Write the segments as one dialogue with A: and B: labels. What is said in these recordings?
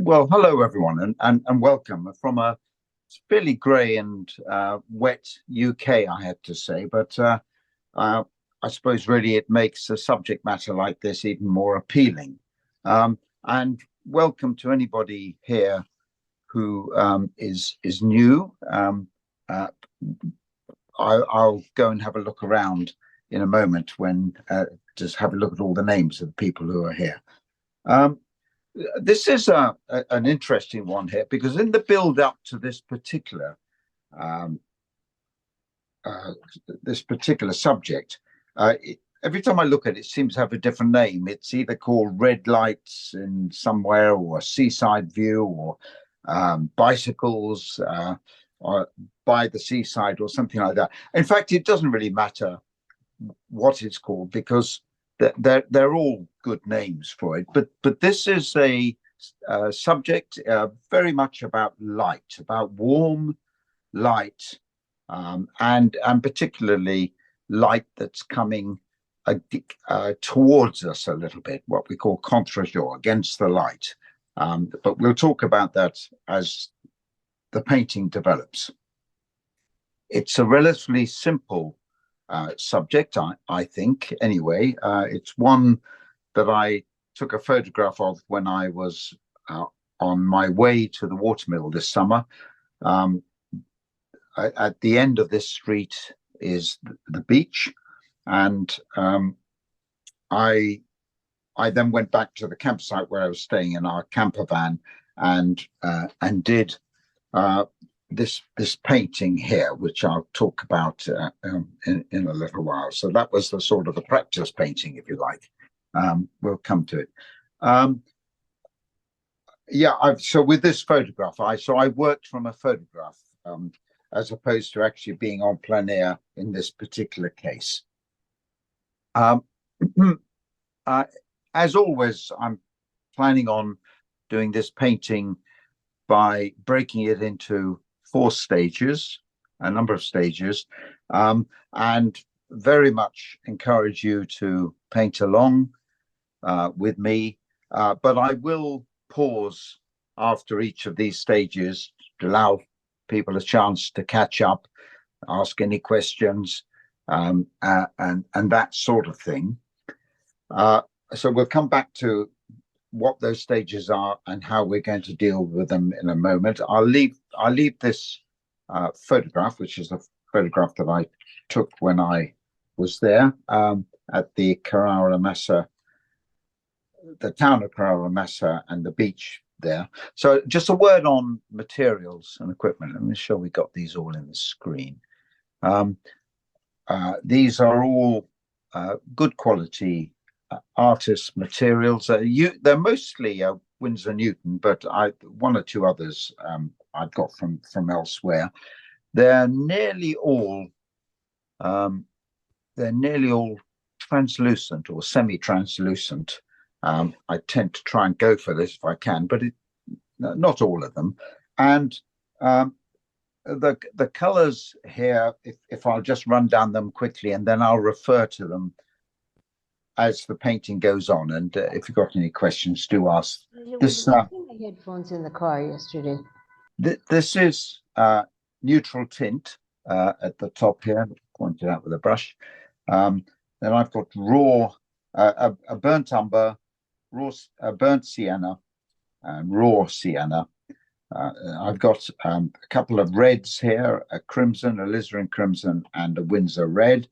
A: Well, hello everyone, and welcome from a fairly grey and wet UK, I have to say. But uh, I suppose really it makes a subject matter like this even more appealing. And welcome to anybody here who is new. Uh, I'll go and have a look around in a moment when just have a look at all the names of the people who are here. Um, this is an interesting one here because in the build up to um, uh, this particular subject, every time I look at it, it seems to have a different name. It's either called red lights in somewhere, or a seaside view, or bicycles, or by the seaside, or something like that. In fact, it doesn't really matter what it's called because they're all good names for it. But this is a subject very much about light, about warm light, and particularly light that's coming towards us a little bit, what we call contre-jour, against the light. But we'll talk about that as the painting develops. It's a relatively simple subject, I think, anyway. It's one that I took a photograph of when I was on my way to the watermill this summer. At the end of this street is the beach, and I then went back to the campsite where I was staying in our camper van and did this painting here, which I'll talk about in a little while. So that was the sort of the practice painting, if you like. We'll come to it. So with this photograph, I worked from a photograph as opposed to actually being on plein air in this particular case. As always, I'm planning on doing this painting by breaking it into 4 stages, a number of stages, and very much encourage you to paint along with me. But I will pause after each of these stages to allow people a chance to catch up, ask any questions, and that sort of thing. So we'll come back to what those stages are and how we're going to deal with them in a moment. I'll leave this photograph, which is a photograph that I took when I was there at the Carrara Massa, the town of Carrara Massa, and the beach there. So just a word on materials and equipment. Let me show we got these all in the screen. These are all good quality artist materials. They're mostly Winsor Newton, but one or two others I've got from elsewhere. They're nearly all translucent or semi-translucent. I tend to try and go for this if I can, but not all of them. And the colors here, if I'll just run down them quickly, and then I'll refer to them as the painting goes on. And if you've got any questions, do ask.
B: This my headphones in the car yesterday.
A: This is neutral tint at the top here, pointed out with a brush. Then I've got raw, a burnt umber, burnt sienna, and raw sienna. I've got a couple of reds here, a crimson, a alizarin crimson, and a Windsor red,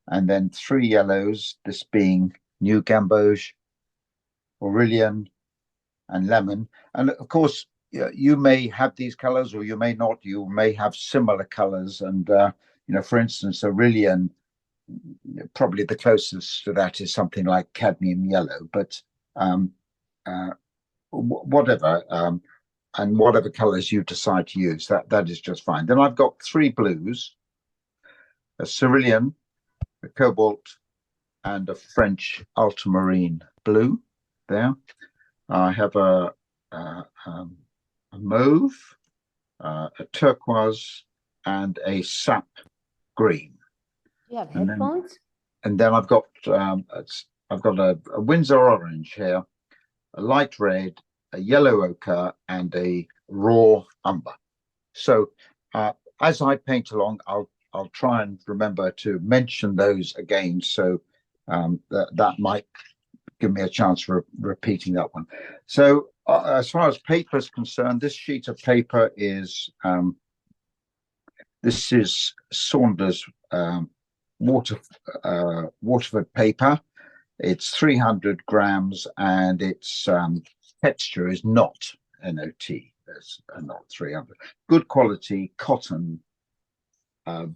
A: and then 3 yellows, this being New Gamboge, Aurelian, and Lemon. And of course, you may have these colors or you may not. You may have similar colors. And, for instance, Aurelian, probably the closest to that is something like cadmium yellow, but whatever, and whatever colors you decide to use, that is just fine. Then I've got 3 blues, a cerulean, a cobalt, and a French ultramarine blue there. I have a mauve, a turquoise, and a sap green.
B: You have headphones?
A: And then I've got a Windsor orange here, a light red, a yellow ochre, and a raw umber. So as I paint along, I'll try and remember to mention those again. So that might give me a chance for repeating that one. So as far as paper is concerned, this sheet of paper is this is Saunders Waterford paper. It's 300 grams, and its texture is not NOT. There's not 300. Good quality cotton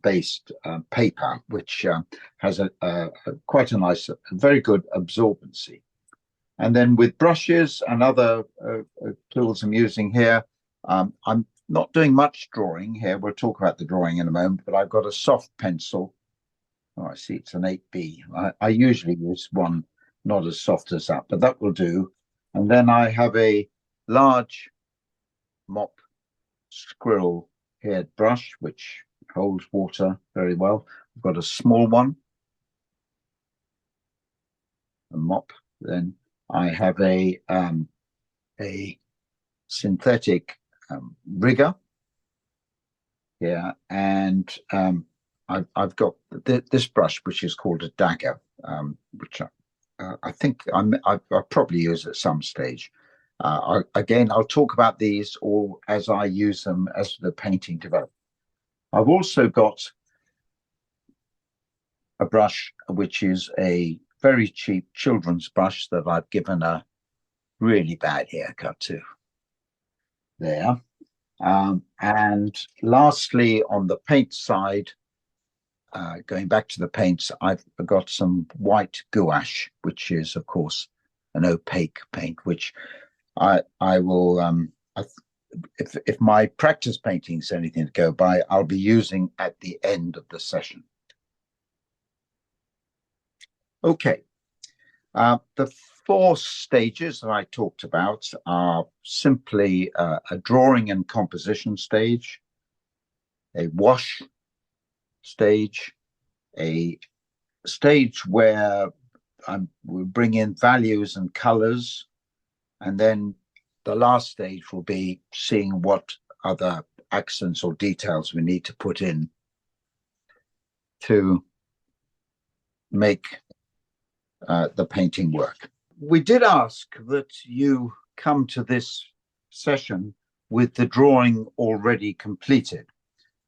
A: based paper, which has quite a nice, very good absorbency. And then with brushes and other tools I'm using here, I'm not doing much drawing here. We'll talk about the drawing in a moment, but I've got a soft pencil. Oh, I see it's an 8B. I usually use one not as soft as that, but that will do. And then I have a large mop squirrel haired brush, which holds water very well. I've got a small one, a mop. Then I have a synthetic rigger here, and I've got this brush, which is called a dagger, which I think I'll probably use at some stage. Again, I'll talk about these all as I use them as the painting develops. I've also got a brush, which is a very cheap children's brush that I've given a really bad haircut to there. And lastly, on the paint side, going back to the paints, I've got some white gouache, which is, of course, an opaque paint, which I will, if my practice painting is anything to go by, I'll be using at the end of the session. Okay. The 4 stages that I talked about are simply a drawing and composition stage, a wash stage, a stage where we bring in values and colors, and then the last stage will be seeing what other accents or details we need to put in to make the painting work. We did ask that you come to this session with the drawing already completed.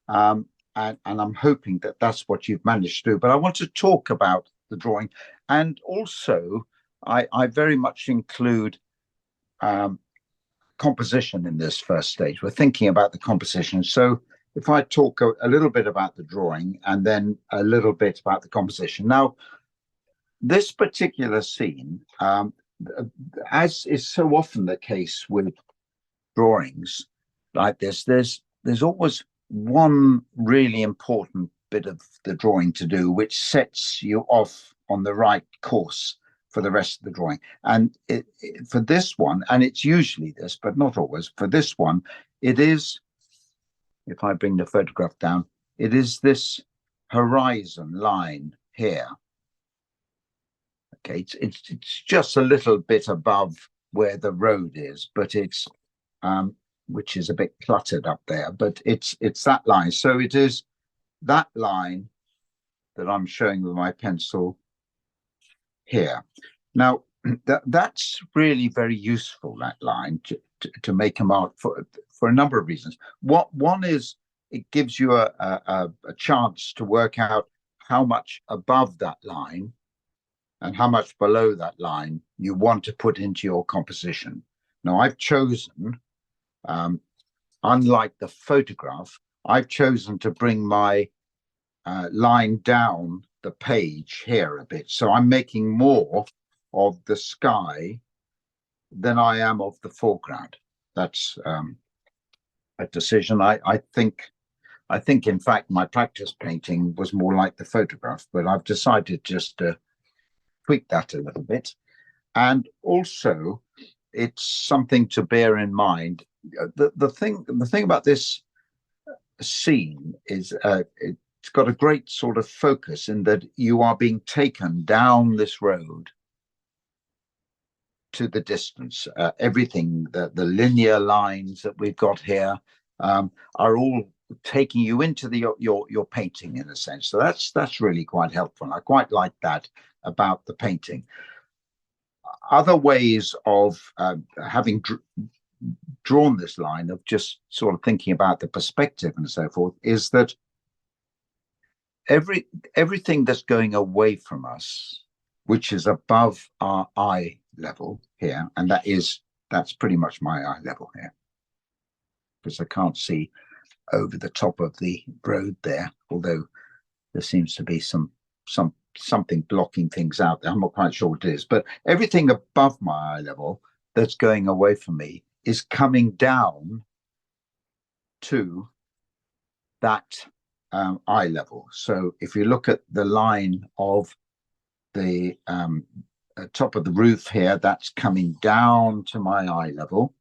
A: And I'm hoping that that's what you've managed to do. But I want to talk about the drawing. And also, I very much include composition in this first stage. We're thinking about the composition. So if I talk a little bit about the drawing and then a little bit about the composition. Now, this particular scene, as is so often the case with drawings like this, there's always one really important bit of the drawing to do, which sets you off on the right course for the rest of the drawing. And for this one, and it's usually this, but not always, for this one, it is, if I bring the photograph down, it is this horizon line here. Okay, it's just a little bit above where the road is, but it's which is a bit cluttered up there, but it's that line. So it is that line that I'm showing with my pencil here. Now that's really very useful, that line, to make a mark for a number of reasons. One is it gives you a chance to work out how much above that line and how much below that line you want to put into your composition. Now, I've chosen, unlike the photograph, I've chosen to bring my line down the page here a bit. So I'm making more of the sky than I am of the foreground. That's a decision. I think, in fact, my practice painting was more like the photograph, but I've decided just to tweak that a little bit. And also, it's something to bear in mind. The thing about this scene is it's got a great sort of focus in that you are being taken down this road to the distance. Everything, the linear lines that we've got here are all taking you into your painting in a sense. So that's really quite helpful. I quite like that about the painting. Other ways of having drawn this line, of just sort of thinking about the perspective and so forth, is that everything that's going away from us, which is above our eye level here, and that's pretty much my eye level here, because I can't see over the top of the road there, although there seems to be something blocking things out there. I'm not quite sure what it is, but everything above my eye level that's going away from me is coming down to that eye level. So if you look at the line of the top of the roof here, that's coming down to my eye level,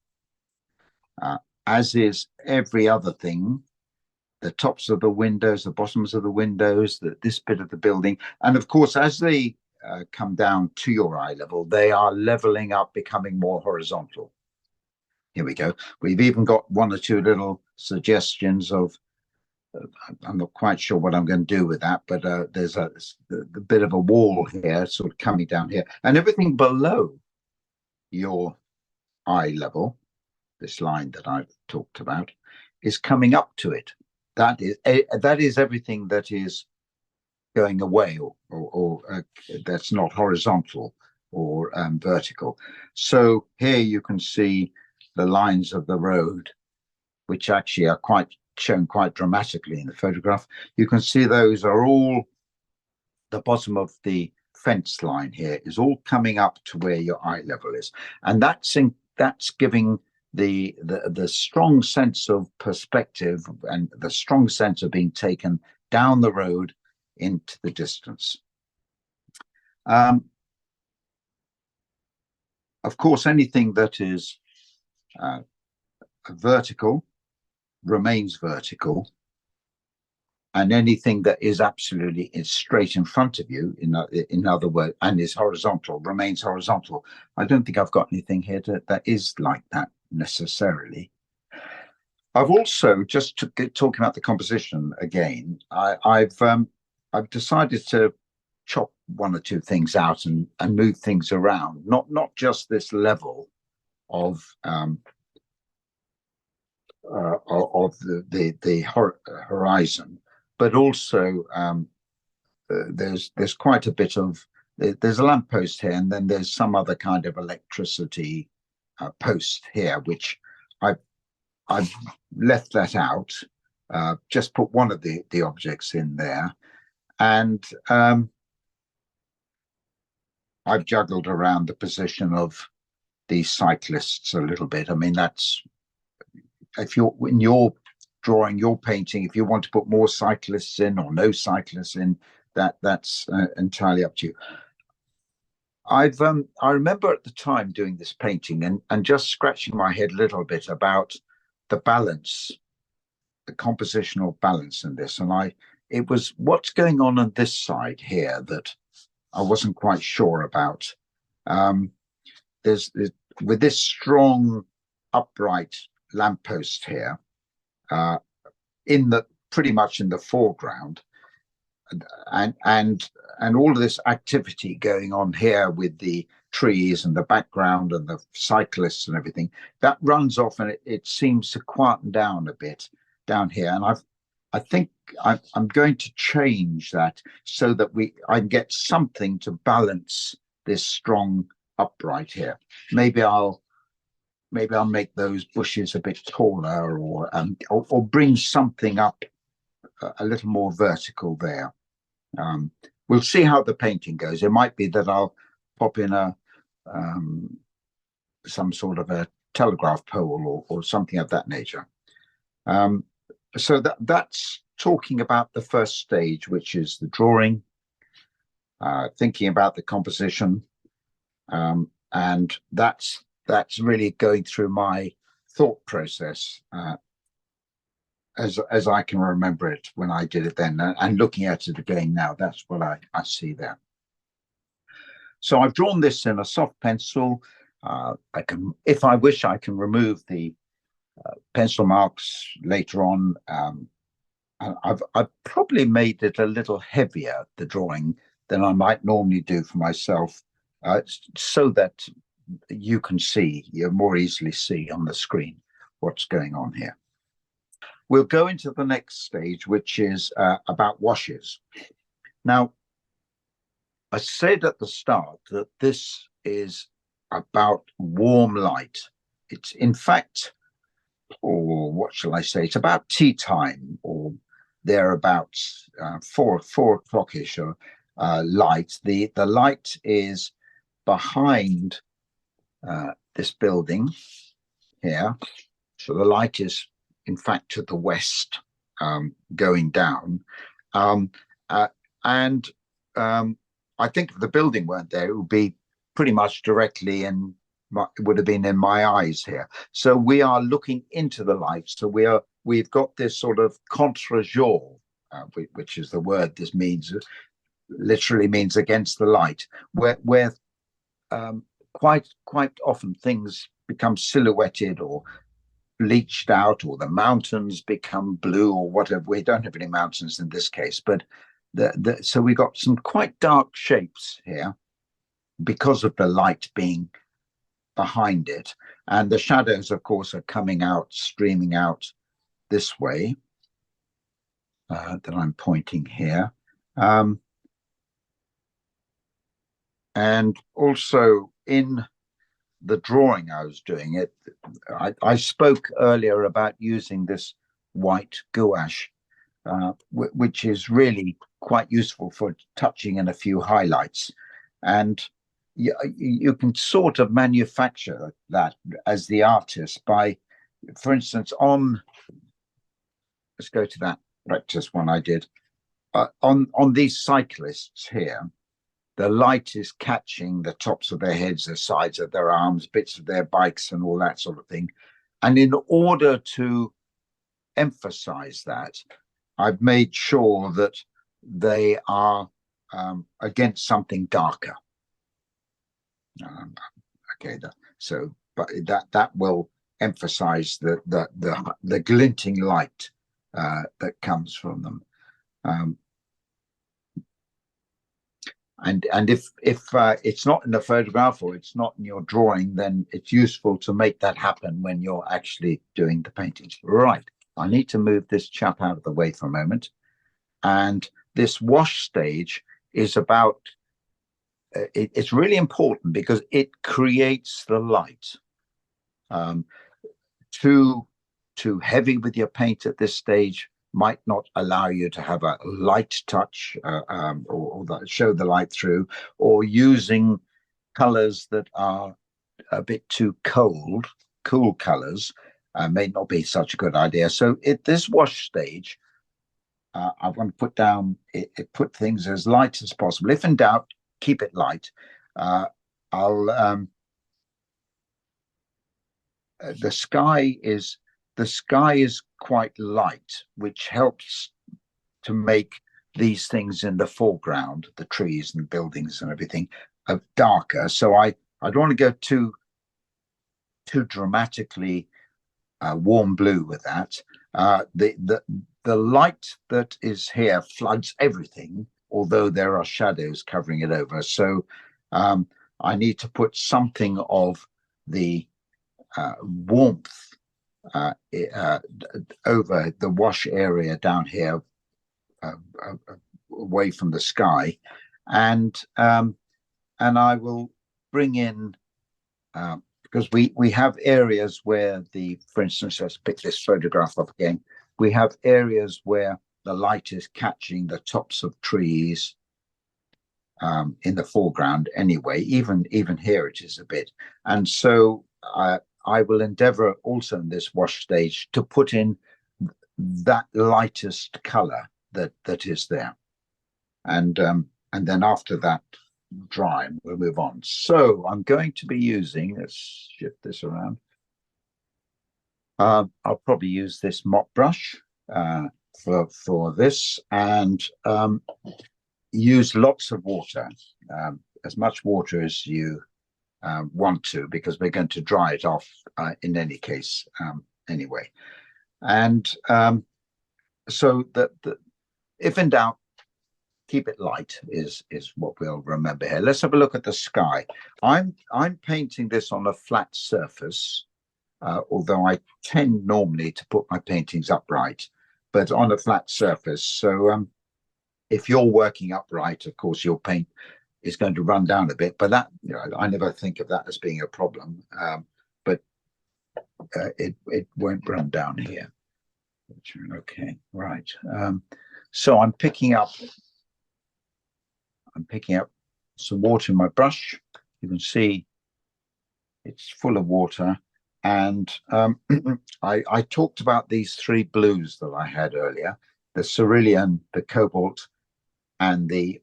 A: as is every other thing, the tops of the windows, the bottoms of the windows, this bit of the building. And of course, as they come down to your eye level, they are leveling up, becoming more horizontal. Here we go. We've even got one or two little suggestions of, I'm not quite sure what I'm going to do with that, but there's a bit of a wall here, sort of coming down here. And everything below your eye level, this line that I've talked about, is coming up to it. That is everything that is going away, or that's not horizontal or vertical. So here you can see the lines of the road, which actually are shown quite dramatically in the photograph. You can see those are all, the bottom of the fence line here is all coming up to where your eye level is, and that's giving the strong sense of perspective and the strong sense of being taken down the road into the distance. Of course, anything that is vertical remains vertical, and anything that is absolutely straight in front of you, in other words, and is horizontal, remains horizontal. I don't think I've got anything here that is like that necessarily. I've also, just talking about the composition again, I've decided to chop one or two things out and move things around, not just this level of the horizon, but also there's quite a bit of, there's a lamppost here, and then there's some other kind of electricity post here, which I've left that out, just put one of the objects in there, and I've juggled around the position of these cyclists a little bit. I mean, that's, when you're drawing your painting, if you want to put more cyclists in or no cyclists in, that's entirely up to you. I remember at the time doing this painting and just scratching my head a little bit about the balance, the compositional balance in this, and it was what's going on this side here that I wasn't quite sure about. There's with this strong upright lamppost here, pretty much in the foreground, and all of this activity going on here with the trees and the background and the cyclists and everything, that runs off, and it seems to quieten down a bit down here. And I think I'm going to change that so that I can get something to balance this strong upright here. Maybe I'll make those bushes a bit taller, or bring something up a little more vertical there. We'll see how the painting goes. It might be that I'll pop in some sort of a telegraph pole or something of that nature. So that's talking about the first stage, which is the drawing, thinking about the composition, and that's really going through my thought process as I can remember it when I did it then, and looking at it again now, that's what I see there. So I've drawn this in a soft pencil. I can, if I wish, I can remove the pencil marks later on. I've probably made it a little heavier, the drawing, than I might normally do for myself, so that you can see, you more easily see on the screen what's going on here. We'll go into the next stage, which is about washes. Now, I said at the start that this is about warm light. It's in fact, or what shall I say? It's about tea time or thereabouts, 4 o'clock-ish light. The light is behind this building here. So the light is in fact to the west, going down. I think if the building weren't there, it would be pretty much directly in it would have been in my eyes here. So we are looking into the light. So we've got this sort of contre-jour, which is the word this means, literally means against the light, where quite often things become silhouetted or bleached out, or the mountains become blue or whatever. We don't have any mountains in this case, but so we got some quite dark shapes here because of the light being behind it, and the shadows of course are coming out, streaming out this way, that I'm pointing here, and also in the drawing I was doing it, I spoke earlier about using this white gouache, which is really quite useful for touching in a few highlights, and you can sort of manufacture that as the artist by, for instance, let's go to that practice one I did, on these cyclists here. The light is catching the tops of their heads, the sides of their arms, bits of their bikes and all that sort of thing. And in order to emphasize that, I've made sure that they are against something darker. Okay, so but that will emphasize the glinting light that comes from them. And if it's not in the photograph or it's not in your drawing, then it's useful to make that happen when you're actually doing the paintings. Right, I need to move this chap out of the way for a moment. And this wash stage is about, it's really important because it creates the light. Too heavy with your paint at this stage might not allow you to have a light touch, or show the light through, or using colors that are a bit too cool colors may not be such a good idea. So at this wash stage, I want to put things as light as possible. If in doubt, keep it light. The sky is quite light, which helps to make these things in the foreground, the trees and buildings and everything, darker. So I don't want to go too dramatically warm blue with that. The light that is here floods everything, although there are shadows covering it over. So I need to put something of the warmth over the wash area down here, away from the sky, and I will bring in, because we have areas where for instance, let's pick this photograph up again. We have areas where the light is catching the tops of trees in the foreground anyway. Even here it is a bit, and so I will endeavor also in this wash stage to put in that lightest color that is there, and then after that dry, we'll move on. So I'm going to be using, let's shift this around. I'll probably use this mop brush for this, and use lots of water, as much water as you want to, because we're going to dry it off in any case anyway. And so that if in doubt, keep it light is what we'll remember here. Let's have a look at the sky. I'm painting this on a flat surface, although I tend normally to put my paintings upright, but on a flat surface. So if you're working upright, of course, your paint is going to run down a bit, but that, you know, I never think of that as being a problem. But it won't run down here. Okay, right. So I'm picking up some water in my brush. You can see it's full of water. And I talked about these three blues that I had earlier, the cerulean, the cobalt, and the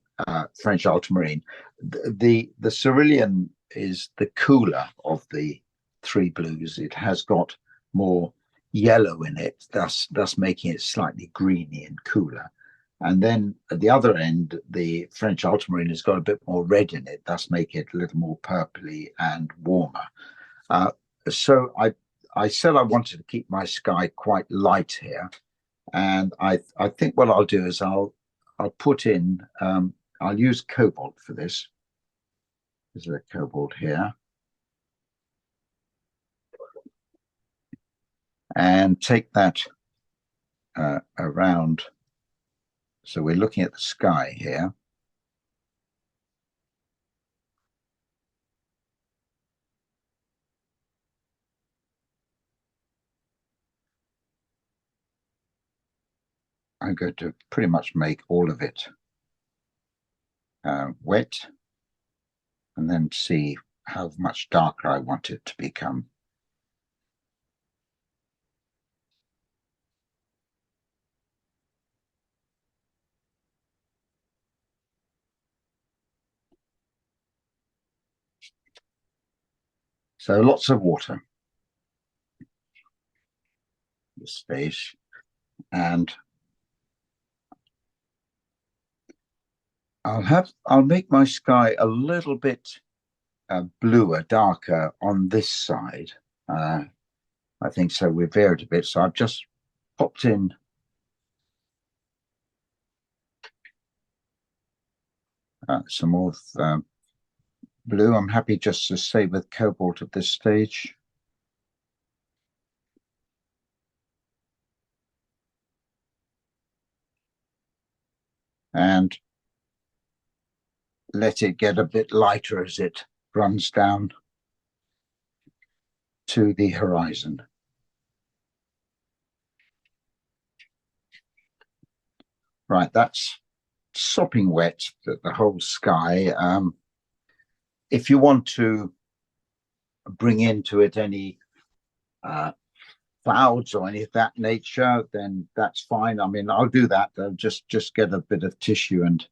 A: French ultramarine. The cerulean is the cooler of the three blues. It has got more yellow in it, thus making it slightly greeny and cooler. And then at the other end, the French ultramarine has got a bit more red in it, thus making it a little more purpley and warmer. So I said I wanted to keep my sky quite light here, and I think what I'll do is I'll put in I'll use cobalt for this. There's a cobalt here, and take that around. So we're looking at the sky here. I'm going to pretty much make all of it wet, and then see how much darker I want it to become. So lots of water at this stage, and I'll make my sky a little bit bluer, darker on this side. I think so. We've veered a bit, so I've just popped in some more blue. I'm happy just to stay with cobalt at this stage. And let it get a bit lighter as it runs down to the horizon. Right, that's sopping wet, the whole sky. If you want to bring into it any clouds or any of that nature, then that's fine. I mean, I'll do that. I'll just get a bit of tissue and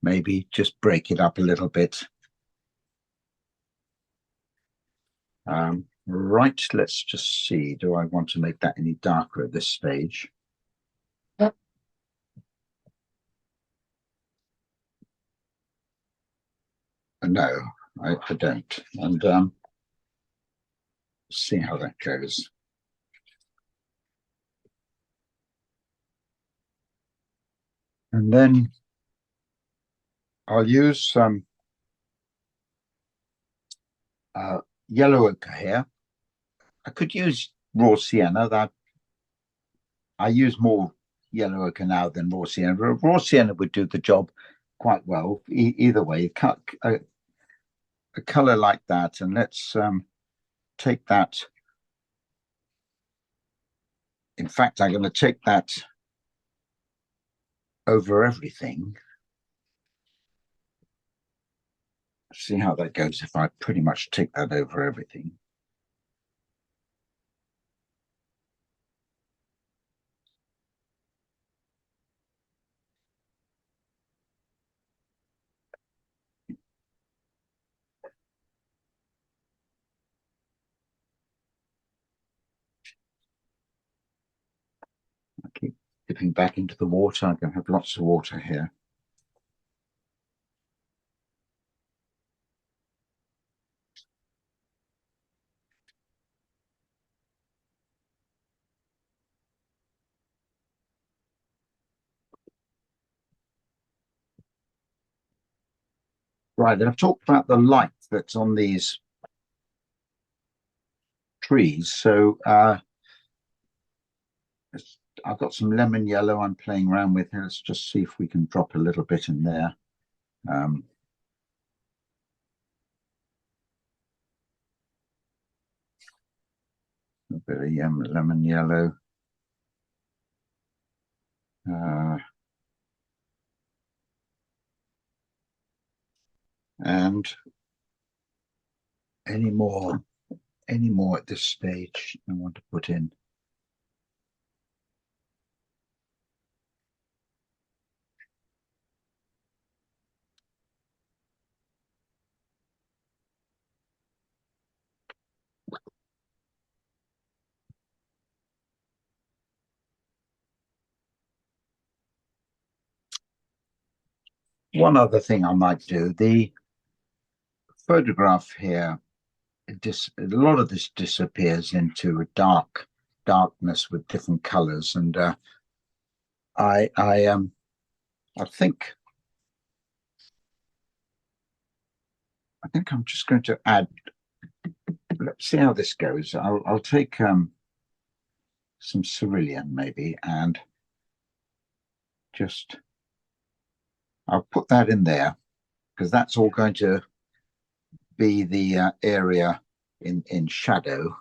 A: maybe just break it up a little bit. Right, let's just see. Do I want to make that any darker at this stage? Yep. No, I don't. And see how that goes. And then I'll use some yellow ochre here. I could use raw sienna. That I use more yellow ochre now than raw sienna. Raw sienna would do the job quite well. Either way, cut a color like that, and let's take that. In fact, I'm going to take that over everything. See how that goes if I pretty much take that over everything. I keep dipping back into the water. I'm going to have lots of water here. Right, I've talked about the light that's on these trees. So I've got some lemon yellow I'm playing around with. Let's just see if we can drop a little bit in there. A bit of lemon yellow. And any more at this stage I want to put in. One other thing I might do, the photograph here, a lot of this disappears into a darkness with different colors, and I think I'm just going to add. Let's see how this goes. I'll take some cerulean maybe, and just I'll put that in there because that's all going to be the area in shadow.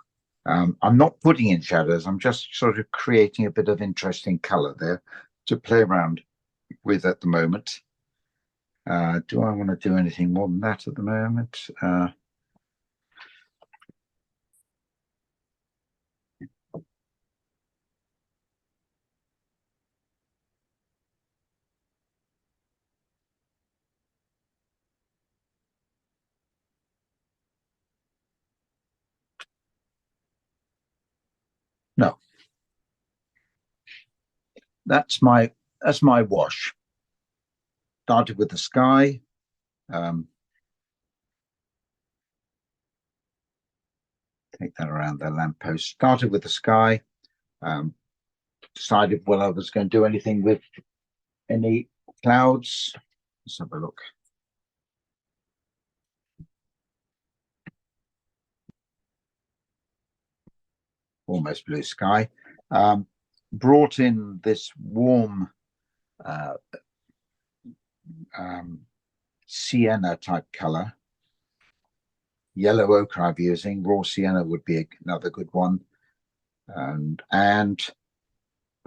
A: I'm not putting in shadows. I'm just sort of creating a bit of interesting color there to play around with at the moment. Do I want to do anything more than that at the moment? No. That's my wash. Started with the sky. Take that around the lamppost. Started with the sky. Decided whether I was going to do anything with any clouds. Let's have a look. Almost blue sky. Brought in this warm sienna type color. Yellow ochre I'm using. Raw sienna would be another good one. And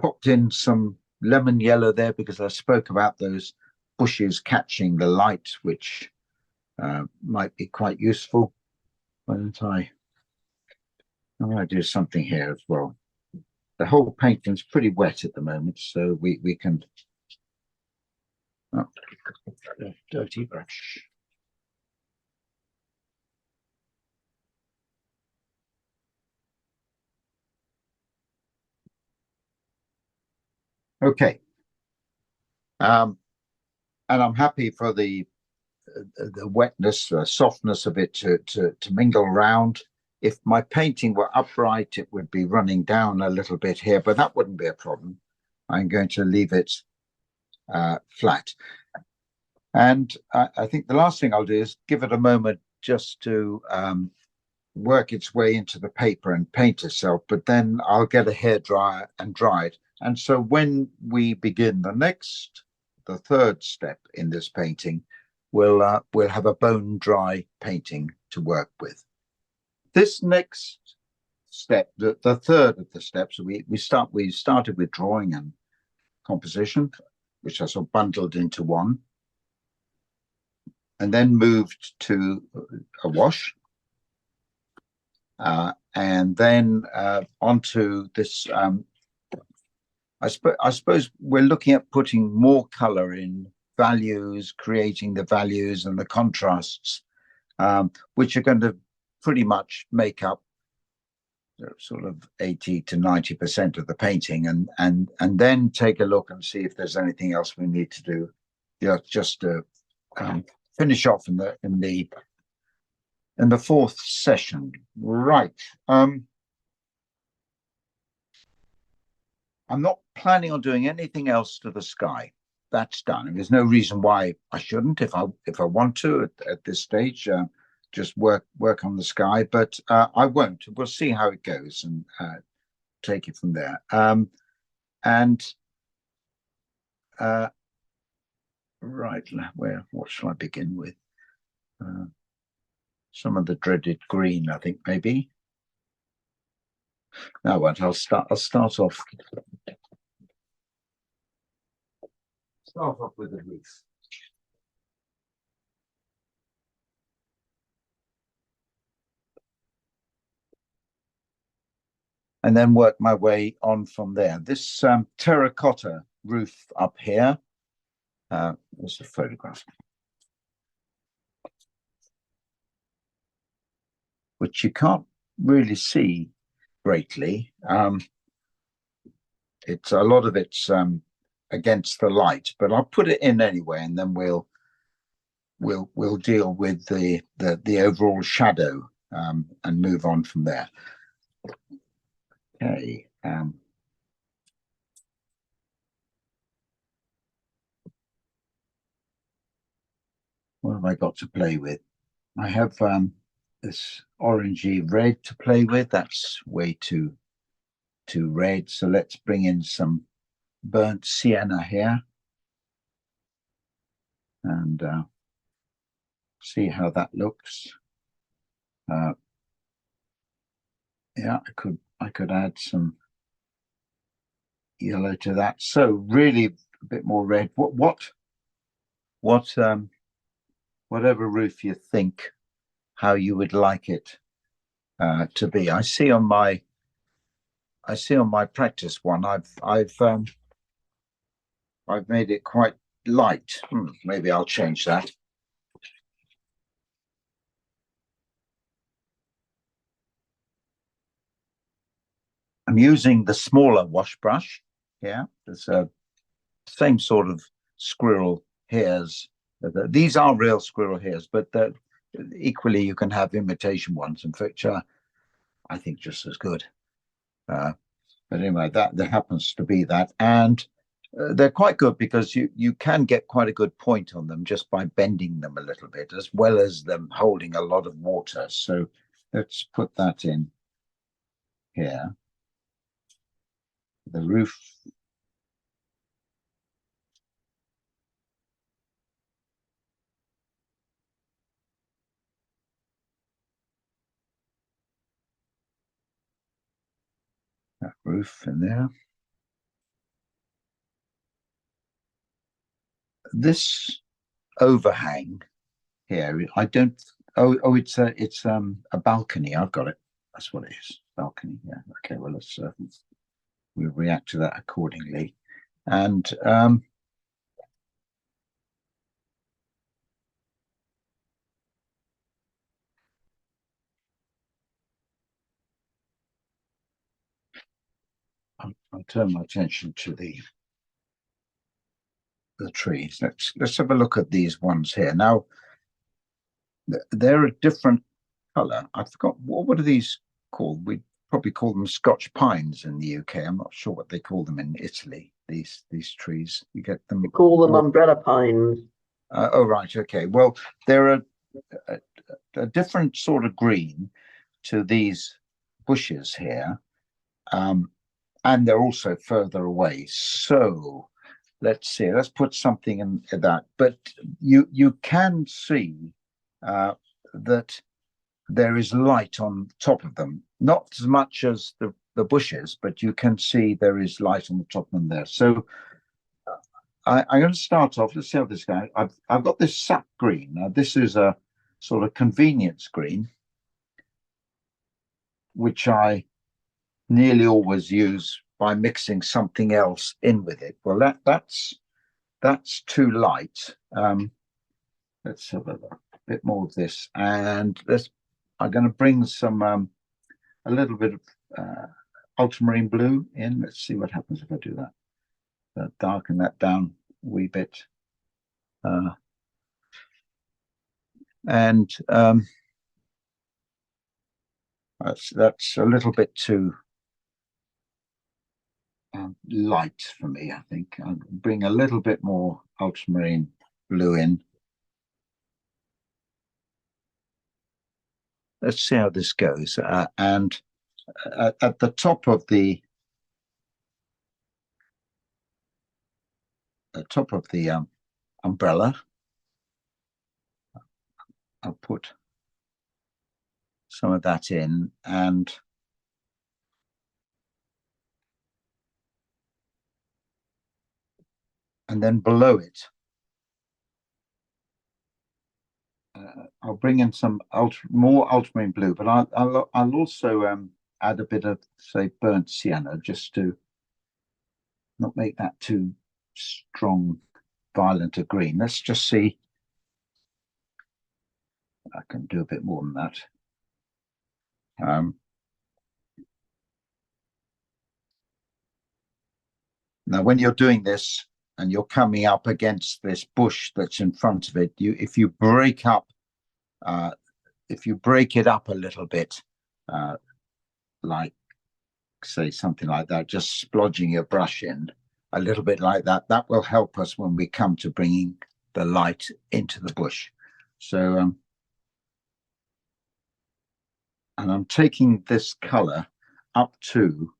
A: popped in some lemon yellow there because I spoke about those bushes catching the light, which might be quite useful. Why don't I do something here as well? The whole painting's pretty wet at the moment, so we can. Oh, dirty brush. Okay. And I'm happy for the wetness, the softness of it to mingle around. If my painting were upright, it would be running down a little bit here, but that wouldn't be a problem. I'm going to leave it flat. And I think the last thing I'll do is give it a moment just to work its way into the paper and paint itself, but then I'll get a hairdryer and dry it. And so when we begin the third step in this painting, we'll have a bone dry painting to work with. This next step, the third of the steps, we started with drawing and composition, which I sort of bundled into one, and then moved to a wash, and then onto this. I suppose we're looking at putting more color in values, creating the values and the contrasts, which are going to pretty much make up sort of 80 to 90% of the painting, and then take a look and see if there's anything else we need to do, just to finish off in the fourth session. Right. I'm not planning on doing anything else to the sky. that's done. There's no reason why I shouldn't if I want to at this stage. Just work on the sky, but I won't. We'll see how it goes and take it from there. Right, what shall I begin with? Some of the dreaded green, I think, maybe. No, what? I'll start off. Start off with the roof. And then work my way on from there. This terracotta roof up here. There's a photograph, which you can't really see greatly. It's a lot of it's against the light, but I'll put it in anyway, and then we'll deal with the overall shadow and move on from there. Okay. What have I got to play with? I have this orangey red to play with. That's way too red. So let's bring in some burnt sienna here and see how that looks. Yeah, I could add some yellow to that. So really a bit more red. Whatever roof you think, how you would like it to be. I see on my practice one, I've made it quite light. Maybe I'll change that. I'm using the smaller wash brush. Yeah, it's a same sort of squirrel hairs. These are real squirrel hairs, but equally you can have imitation ones, in which I think just as good. But anyway, that there happens to be that, and they're quite good because you can get quite a good point on them just by bending them a little bit, as well as them holding a lot of water. So let's put that in here. The roof. That roof in there. This overhang here, I don't. Oh, it's a balcony. I've got it. That's what it is. Balcony. Yeah. Okay. Well, let's we'll react to that accordingly. And I'll turn my attention to the trees. Let's have a look at these ones here. Now, they're a different color. I forgot what are these called? We probably call them Scotch pines in the UK. I'm not sure what they call them in Italy. These trees, you get them.
C: We call them umbrella pines.
A: Oh right, okay. Well, they're a different sort of green to these bushes here, and they're also further away. So let's see. Let's put something in that. But you can see that there is light on top of them, not as much as the bushes, but you can see there is light on the top of them there. So I'm going to start off. Let's see how this goes. I've got this sap green. Now this is a sort of convenience green, which I nearly always use by mixing something else in with it. Well, that's too light. Let's have a bit more of this, and I'm going to bring some a little bit of ultramarine blue in. Let's see what happens if I do that. Darken that down a wee bit, and that's a little bit too light for me, I think. I'll bring a little bit more ultramarine blue in. Let's see how this goes. And at the top of the umbrella, I'll put some of that in, and then below it, I'll bring in some more ultramarine blue, but I'll also add a bit of, say, burnt sienna, just to not make that too strong, violent a green. Let's just see. I can do a bit more than that. Now, when you're doing this and you're coming up against this bush that's in front of it, if you break it up a little bit, like, say, something like that, just splodging your brush in a little bit like that, that will help us when we come to bringing the light into the bush. So, and I'm taking this color up to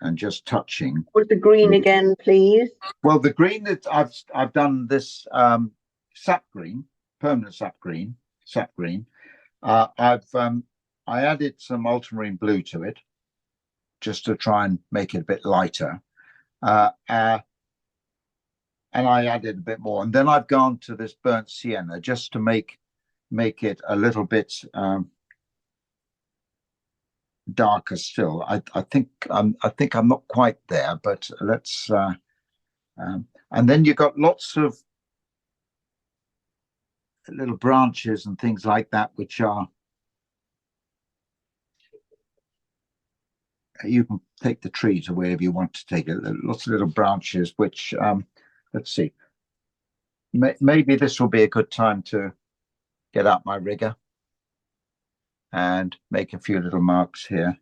A: and just touching.
C: What's the green again, please?
A: Well, the green that I've done this sap green, permanent sap green. I added some ultramarine blue to it, just to try and make it a bit lighter. And I added a bit more, and then I've gone to this burnt sienna just to make it a little bit darker still. I think I'm not quite there, but let's. And then you've got lots of little branches and things like that, which are. You can take the tree to wherever you want to take it. Lots of little branches, which let's see. Maybe this will be a good time to get out my rigger and make a few little marks here,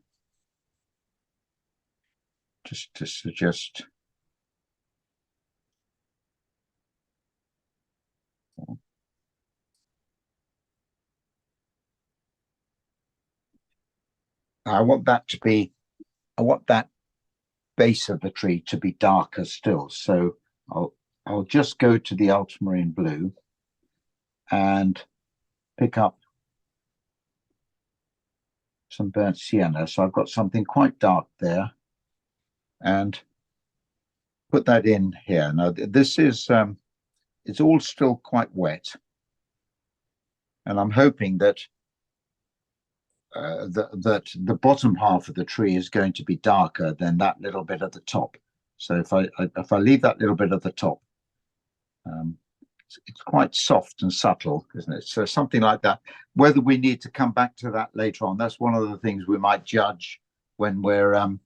A: just to suggest. I want that base of the tree to be darker still. So I'll just go to the ultramarine blue and pick up some burnt sienna. So I've got something quite dark there, and put that in here. Now this is it's all still quite wet, and I'm hoping that that the bottom half of the tree is going to be darker than that little bit at the top. So if I leave that little bit at the top, it's quite soft and subtle, isn't it? So something like that. Whether we need to come back to that later on, that's one of the things we might judge when we're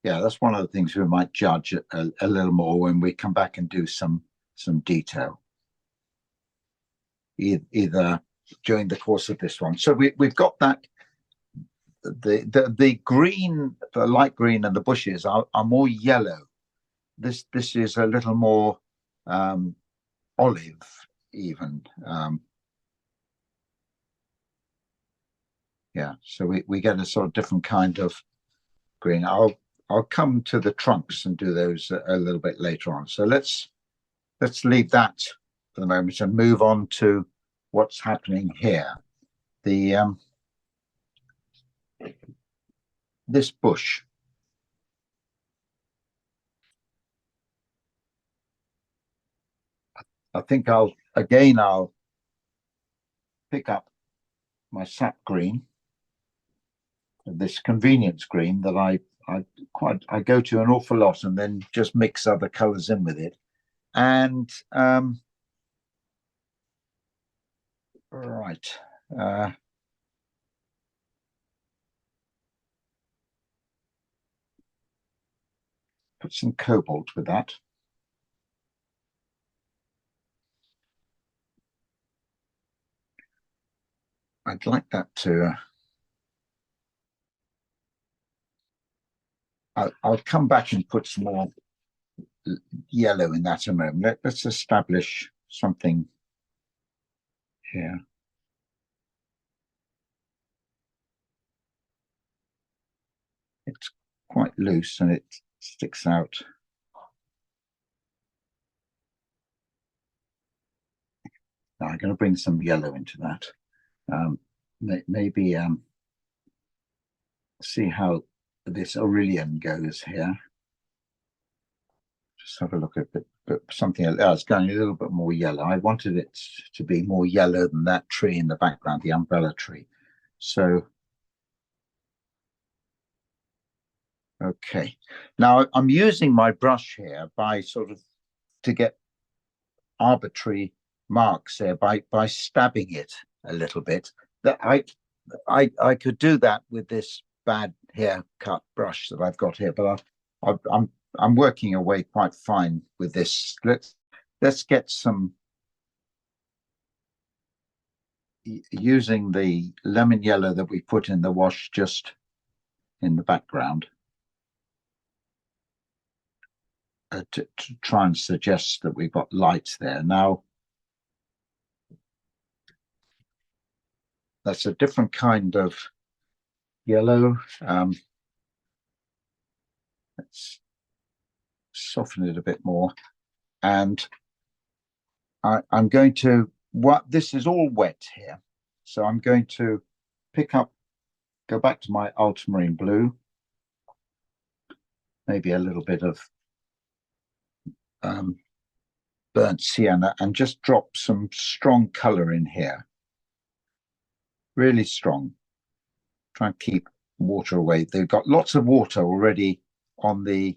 A: that's one of the things we might judge a little more when we come back and do some detail, either during the course of this one. So we've got that. The green, the light green, and the bushes are more yellow. This is a little more olive even. So we get a sort of different kind of green. I'll come to the trunks and do those a little bit later on. So let's leave that for the moment and move on to what's happening here. This bush. I think I'll pick up my sap green, this convenience green that I go to an awful lot, and then just mix other colors in with it. And right. Put some cobalt with that. I'd like that to I'll come back and put some more yellow in that in a moment. Let's establish something here. It's quite loose and it sticks out. Now I'm going to bring some yellow into that. Maybe see how this Aurelian goes here. Just have a look at it, but something else going a little bit more yellow. I wanted it to be more yellow than that tree in the background, the umbrella tree. So, okay. Now I'm using my brush here by sort of to get arbitrary marks there by stabbing it a little bit. That I could do that with this bad haircut brush that I've got here, but I'm working away quite fine with this. Let's get some, using the lemon yellow that we put in the wash just in the background to try and suggest that we've got light there. Now that's a different kind of yellow. Let's soften it a bit more, and I'm going to, this is all wet here, so I'm going to go back to my ultramarine blue, maybe a little bit of burnt sienna, and just drop some strong color in here, really strong. Try and keep water away. They've got lots of water already on the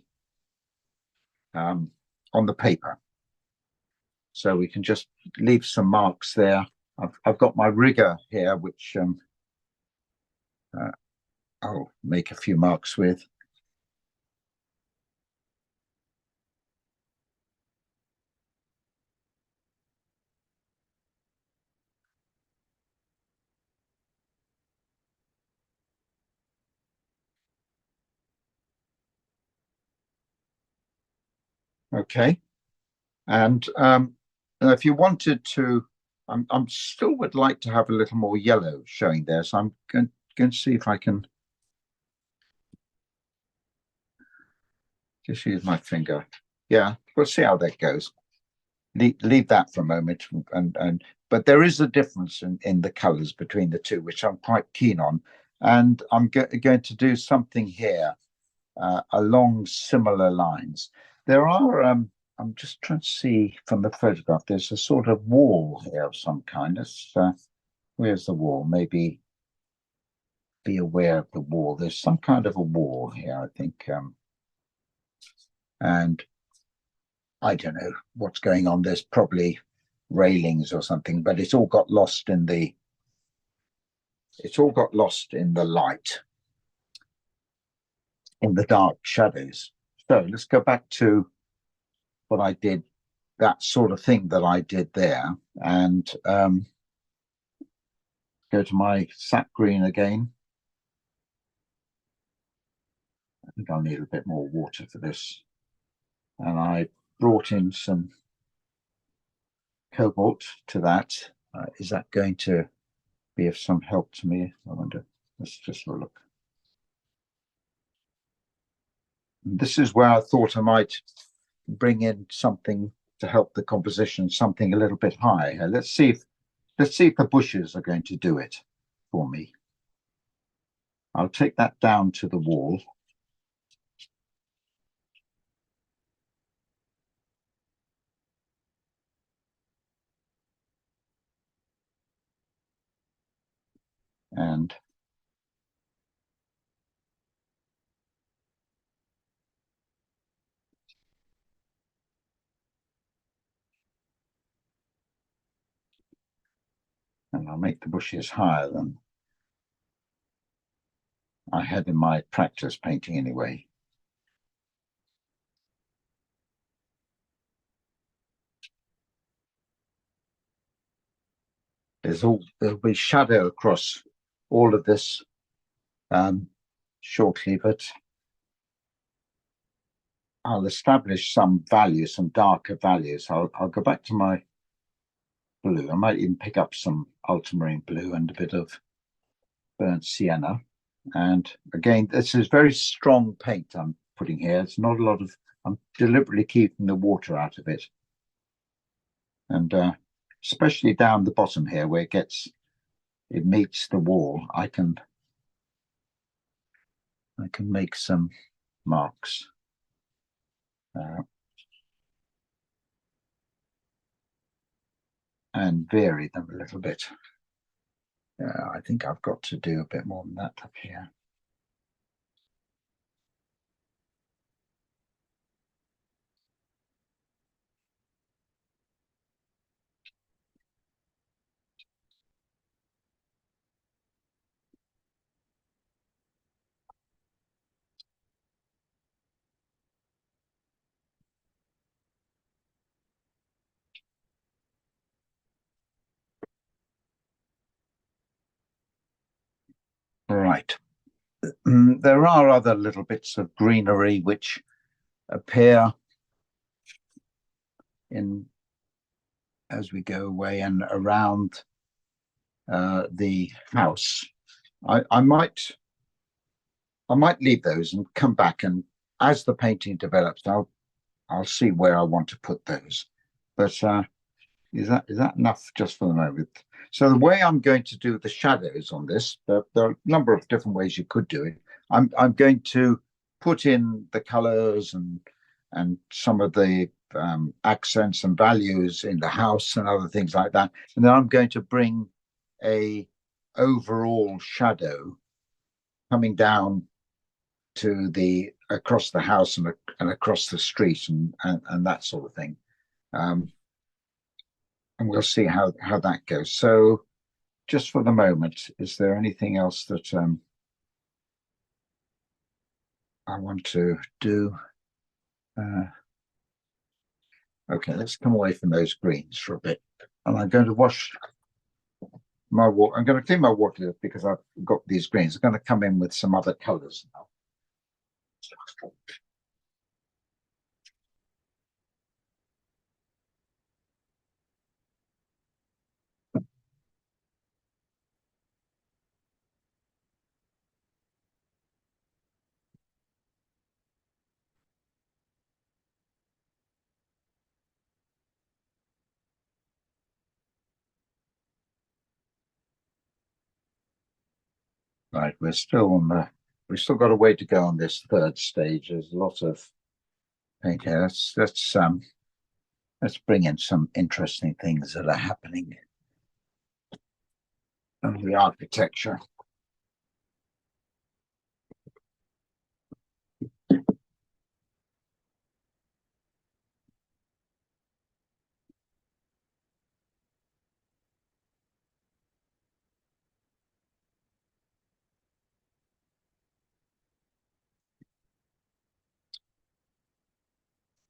A: paper, so we can just leave some marks there. I've got my rigger here, which I'll make a few marks with. Okay, and if you wanted to, I'm still would like to have a little more yellow showing there, so I'm going to see if I can just use my finger. Yeah, we'll see how that goes. Leave that for a moment, but there is a difference in the colors between the two, which I'm quite keen on, and I'm going to do something here along similar lines. There are I'm just trying to see from the photograph, there's a sort of wall here of some kind. Where's the wall? Maybe be aware of the wall. There's some kind of a wall here, I think, and I don't know what's going on. There's probably railings or something, but it's all got lost in the light, in the dark shadows. So let's go back to what I did, that sort of thing that I did there, and go to my sap green again. I think I'll need a bit more water for this. And I brought in some cobalt to that. Is that going to be of some help to me? I wonder. Let's just have a look. This is where I thought I might bring in something to help the composition, something a little bit higher. Let's see if the bushes are going to do it for me. I'll take that down to the wall. And I'll make the bushes higher than I had in my practice painting anyway. There'll be shadow across all of this shortly, but I'll establish some values, some darker values. I'll go back to my blue. I might even pick up some ultramarine blue and a bit of burnt sienna. And again, this is very strong paint I'm putting here. It's not a lot of, I'm deliberately keeping the water out of it. And especially down the bottom here where it meets the wall, I can make some marks. And vary them a little bit. I think I've got to do a bit more than that up here. Right. There are other little bits of greenery which appear as we go away and around the house. I might leave those and come back, and as the painting develops, I'll see where I want to put those. But is that enough just for the moment? So the way I'm going to do the shadows on this, there are a number of different ways you could do it. I'm going to put in the colors and some of the accents and values in the house and other things like that, and then I'm going to bring a overall shadow coming down to across the house and across the street and that sort of thing. And we'll see how that goes. So just for the moment, is there anything else that I want to do? Okay, let's come away from those greens for a bit. And I'm going to wash my water. I'm going to clean my water because I've got these greens. I'm going to come in with some other colors now. Right, we've still got a way to go on this third stage. There's a lot of paint here. Let's bring in some interesting things that are happening in the architecture.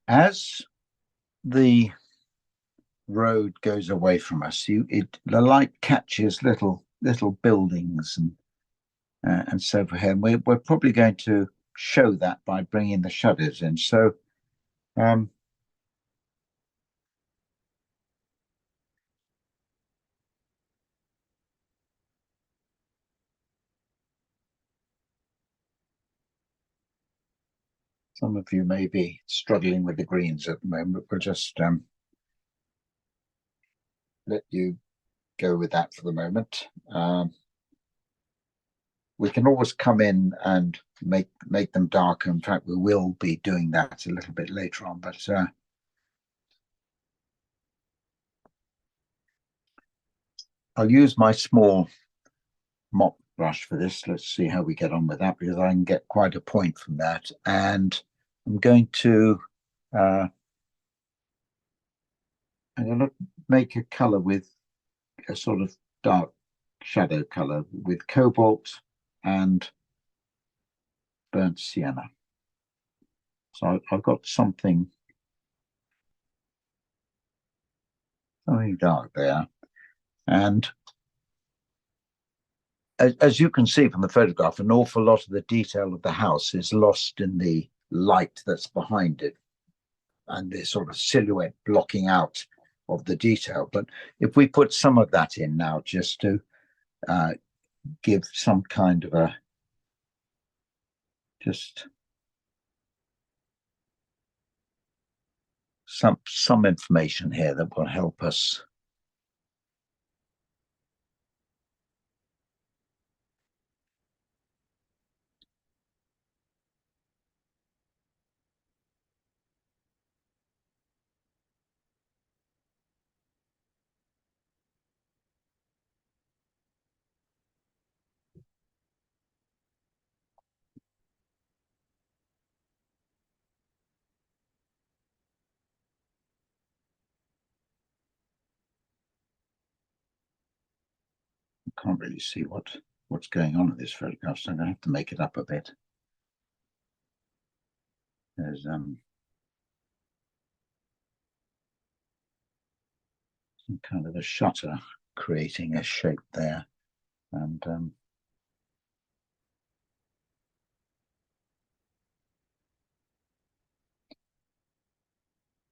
A: As the road goes away from us, the light catches little buildings and so forth. And we're probably going to show that by bringing the shadows in. So some of you may be struggling with the greens at the moment. We'll just let you go with that for the moment. We can always come in and make them darker. In fact, we will be doing that a little bit later on, but I'll use my small mop brush for this. Let's see how we get on with that, because I can get quite a point from that. And I'm going to make a color with a sort of dark shadow color with cobalt and burnt sienna. So I've got something dark there. And as you can see from the photograph, an awful lot of the detail of the house is lost in the light that's behind it and this sort of silhouette blocking out of the detail. But if we put some of that in now, just to give some kind of a some information here that will help us. Can't really see what's going on in this photograph, so I'm going to have to make it up a bit. There's some kind of a shutter creating a shape there, and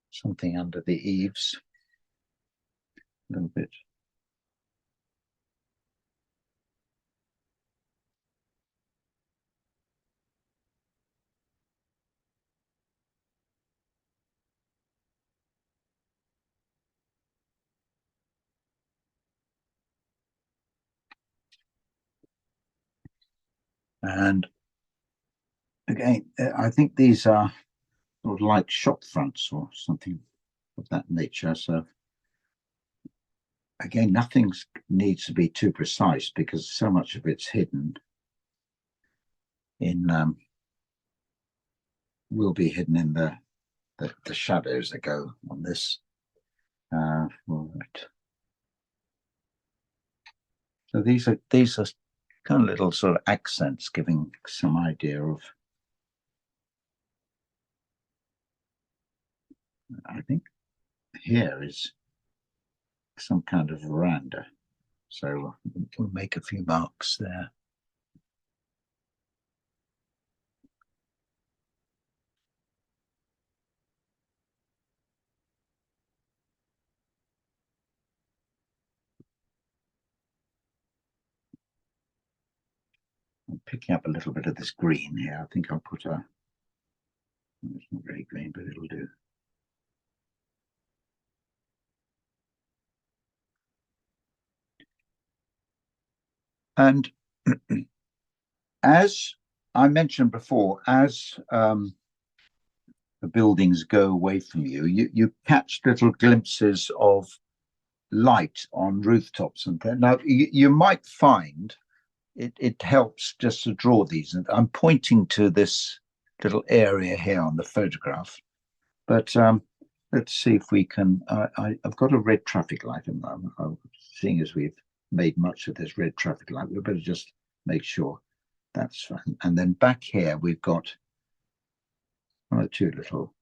A: something under the eaves a little bit. And again, I think these are sort of like shop fronts or something of that nature. So again, nothing needs to be too precise because so much of it's hidden in will be hidden in the shadows that go on this. All right. So these are kind of little sort of accents giving some idea of, I think here is some kind of veranda. So we'll make a few marks there. I'm picking up a little bit of this green here. I think I'll put a, it's not very green, but it'll do. And as I mentioned before, as the buildings go away from you, you catch little glimpses of light on rooftops and things. Now you might find it helps just to draw these, and I'm pointing to this little area here on the photograph, but let's see if we can. I've got a red traffic light, and seeing as we've made much of this red traffic light, we better just make sure that's fine. And then back here we've got one or two little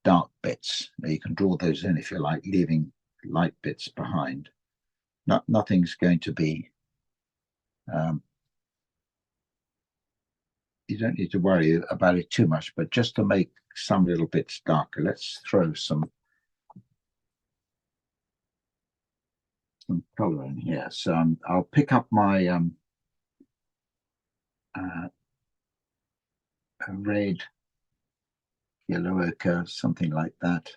A: dark bits. Now you can draw those in if you like, leaving light bits behind. Nothing's going to be, you don't need to worry about it too much, but just to make some little bits darker, let's throw some color in here. So I'll pick up my a red, yellow ochre, something like that.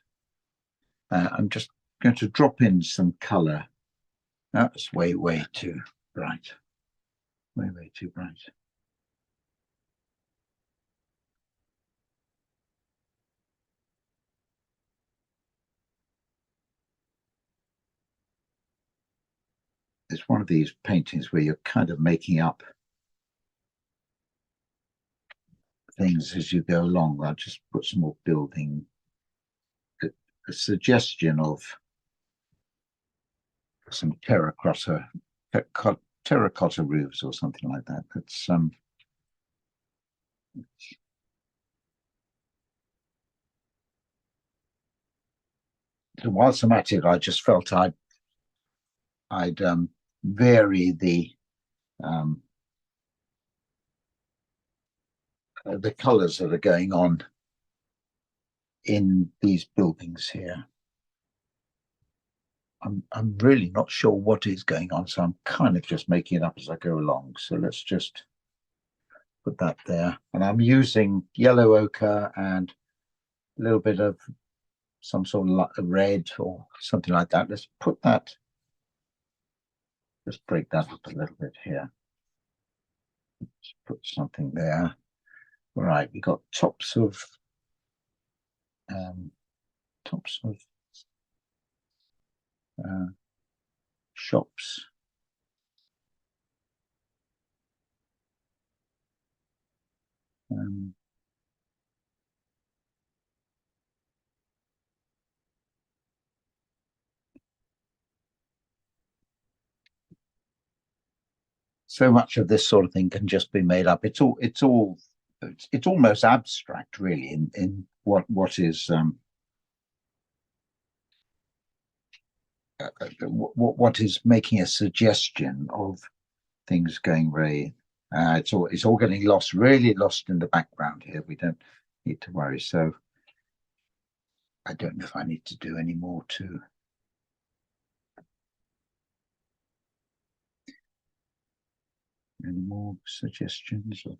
A: I'm just going to drop in some color. That's way too bright. Way too bright. It's one of these paintings where you're kind of making up things as you go along. I'll just put some more building, a suggestion of some terracotta roofs or something like that. That's so whilst I'm at it, I just felt I'd vary the the colours that are going on in these buildings here. I'm really not sure what is going on, so I'm kind of just making it up as I go along. So let's just put that there. And I'm using yellow ochre and a little bit of some sort of red or something like that. Let's put that, just break that up a little bit here. Let's put something there. All right, we got tops of shops. So much of this sort of thing can just be made up. It's almost abstract, really, in what is what is making a suggestion of things going very. It's all getting lost, really lost in the background here. We don't need to worry. So I don't know if I need to do any more to. Any more suggestions of?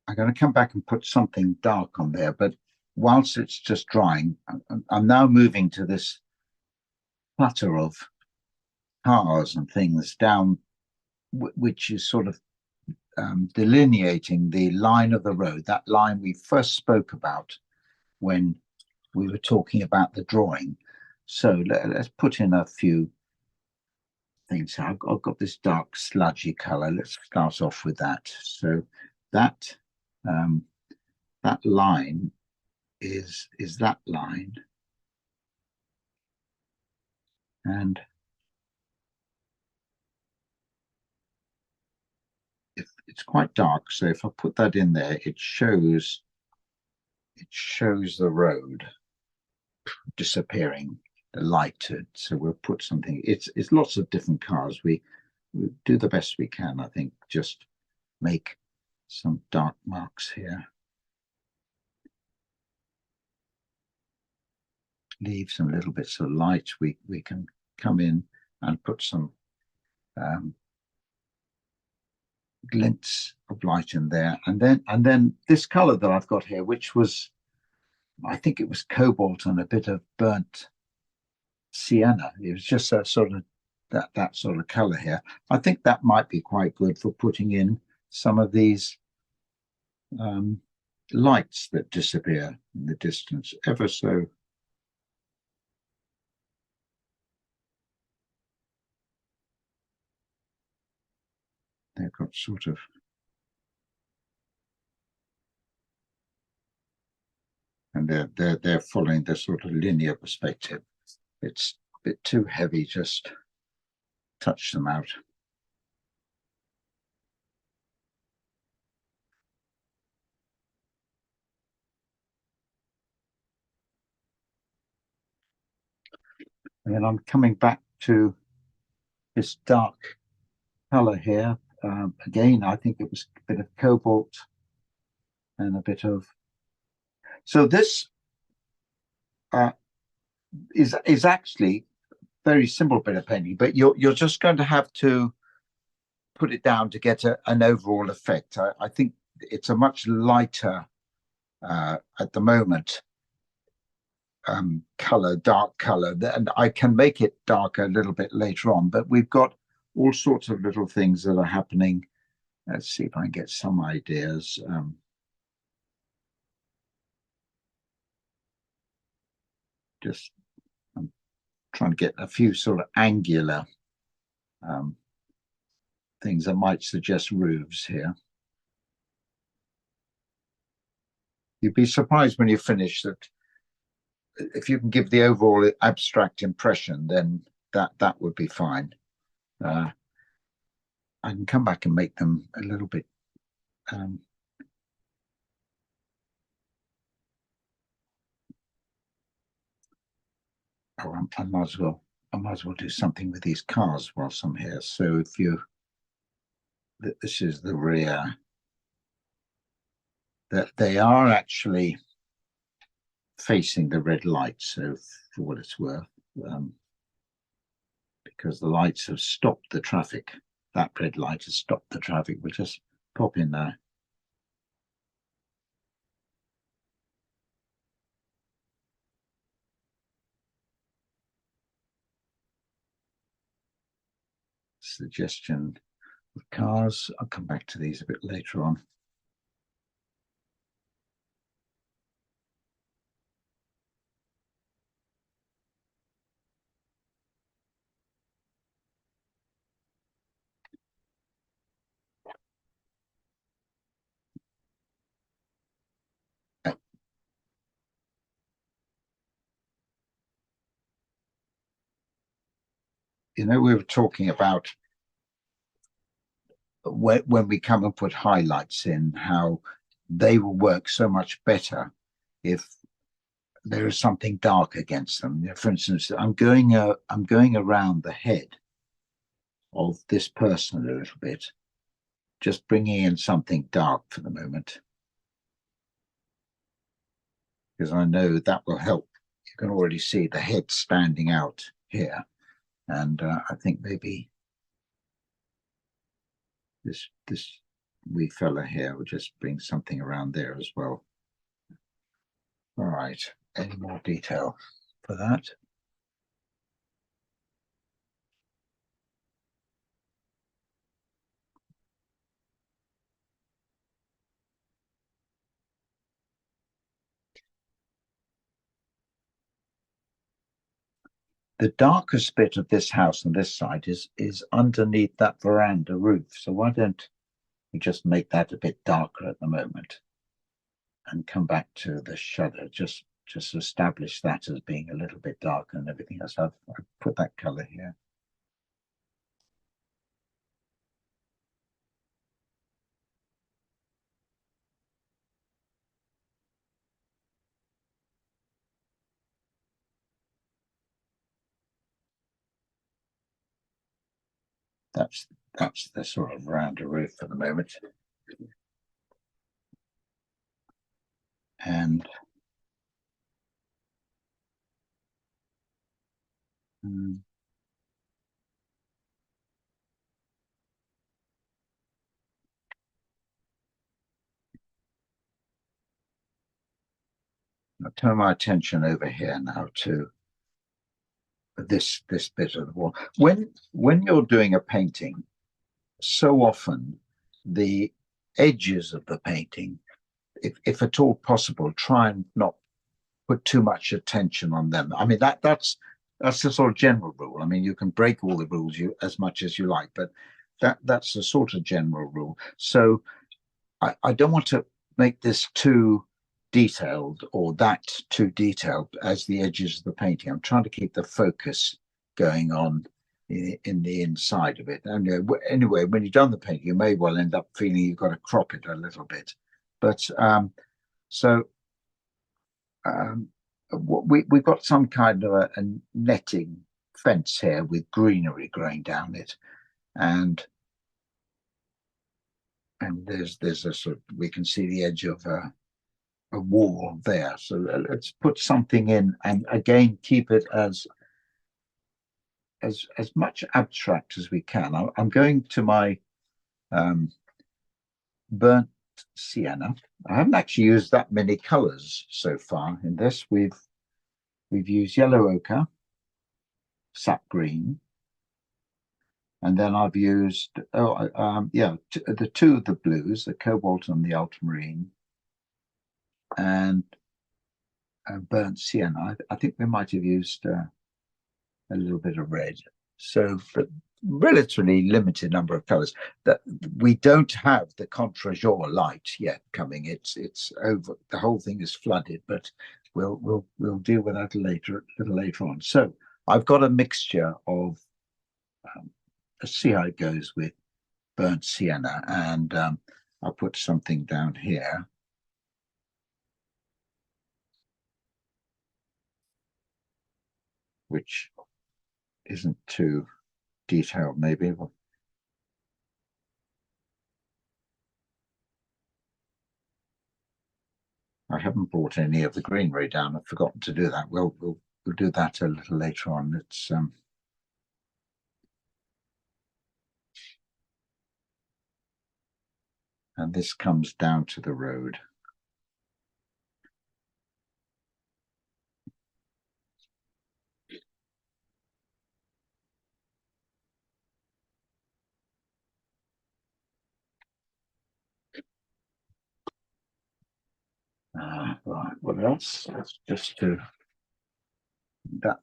A: I'm going to come back and put something dark on there, but whilst it's just drying, I'm now moving to this clutter of cars and things down, which is sort of delineating the line of the road, that line we first spoke about when we were talking about the drawing. So let's put in a few things. I've got this dark sludgy color. Let's start off with that. So that that line is that line, and if it's quite dark, so if I put that in there, it shows the road disappearing, the light. So we'll put something. It's lots of different cars. We do the best we can, I think. Just make some dark marks here. Leave some little bits of light. We can come in and put some glints of light in there, and then this color that I've got here, which was, I think it was cobalt and a bit of burnt sienna. It was just a sort of that sort of color here. I think that might be quite good for putting in some of these lights that disappear in the distance ever so. They've got sort of, and they're following the sort of linear perspective. It's a bit too heavy, just touch them out. And then I'm coming back to this dark color here. Again, I think it was a bit of cobalt and a bit of. So this is actually very simple bit of painting, but you're just going to have to put it down to get an overall effect. I think it's a much lighter at the moment color, dark color, and I can make it darker a little bit later on, but we've got all sorts of little things that are happening. Let's see if I can get some ideas. Just I'm trying to get a few sort of angular things that might suggest roofs here. You'd be surprised when you finish that if you can give the overall abstract impression, then that would be fine. I can come back and make them a little bit I might as well do something with these cars whilst I'm here. So if this is the rear, that they are actually facing the red light. So for what it's worth, because the lights have stopped the traffic, that red light has stopped the traffic. We'll just pop in there. Suggestion of cars. I'll come back to these a bit later on. You know, we were talking about when we come and put highlights in, how they will work so much better if there is something dark against them. For instance, I'm going around the head of this person a little bit, just bringing in something dark for the moment, because I know that will help. You can already see the head standing out here, and I think maybe this wee fella here will just bring something around there as well. All right, any more detail for that? The darkest bit of this house on this side is underneath that veranda roof. So why don't we just make that a bit darker at the moment and come back to the shutter, just establish that as being a little bit darker and everything else. I've put that color here. That's the sort of veranda roof at the moment. And I'll turn my attention over here now to this bit of the wall. When you're doing a painting, so often the edges of the painting, if at all possible, try and not put too much attention on them. I mean, that's the sort of general rule. I mean, you can break all the rules as much as you like, but that's the sort of general rule. So I don't want to make this too detailed or that too detailed as the edges of the painting. I'm trying to keep the focus going on in the inside of it. And anyway, when you've done the painting, you may well end up feeling you've got to crop it a little bit. But we've got some kind of a netting fence here with greenery growing down it, and there's a sort of, we can see the edge of a wall there. So let's put something in, and again keep it as much abstract as we can. I'm going to my burnt sienna. I haven't actually used that many colors so far in this. We've used yellow ochre, sap green, and then I've used the two of the blues, the cobalt and the ultramarine, and burnt sienna. I think we might have used a little bit of red. So, but relatively limited number of colors. That we don't have the contre-jour light yet coming. It's over. The whole thing is flooded, but we'll deal with that a little later on. So I've got a mixture of let's see how it goes with burnt sienna, and I'll put something down here. Which isn't too detailed, maybe. I haven't brought any of the greenery down. I've forgotten to do that. We'll do that a little later on. It's and this comes down to the road. Right, what else? Let's just do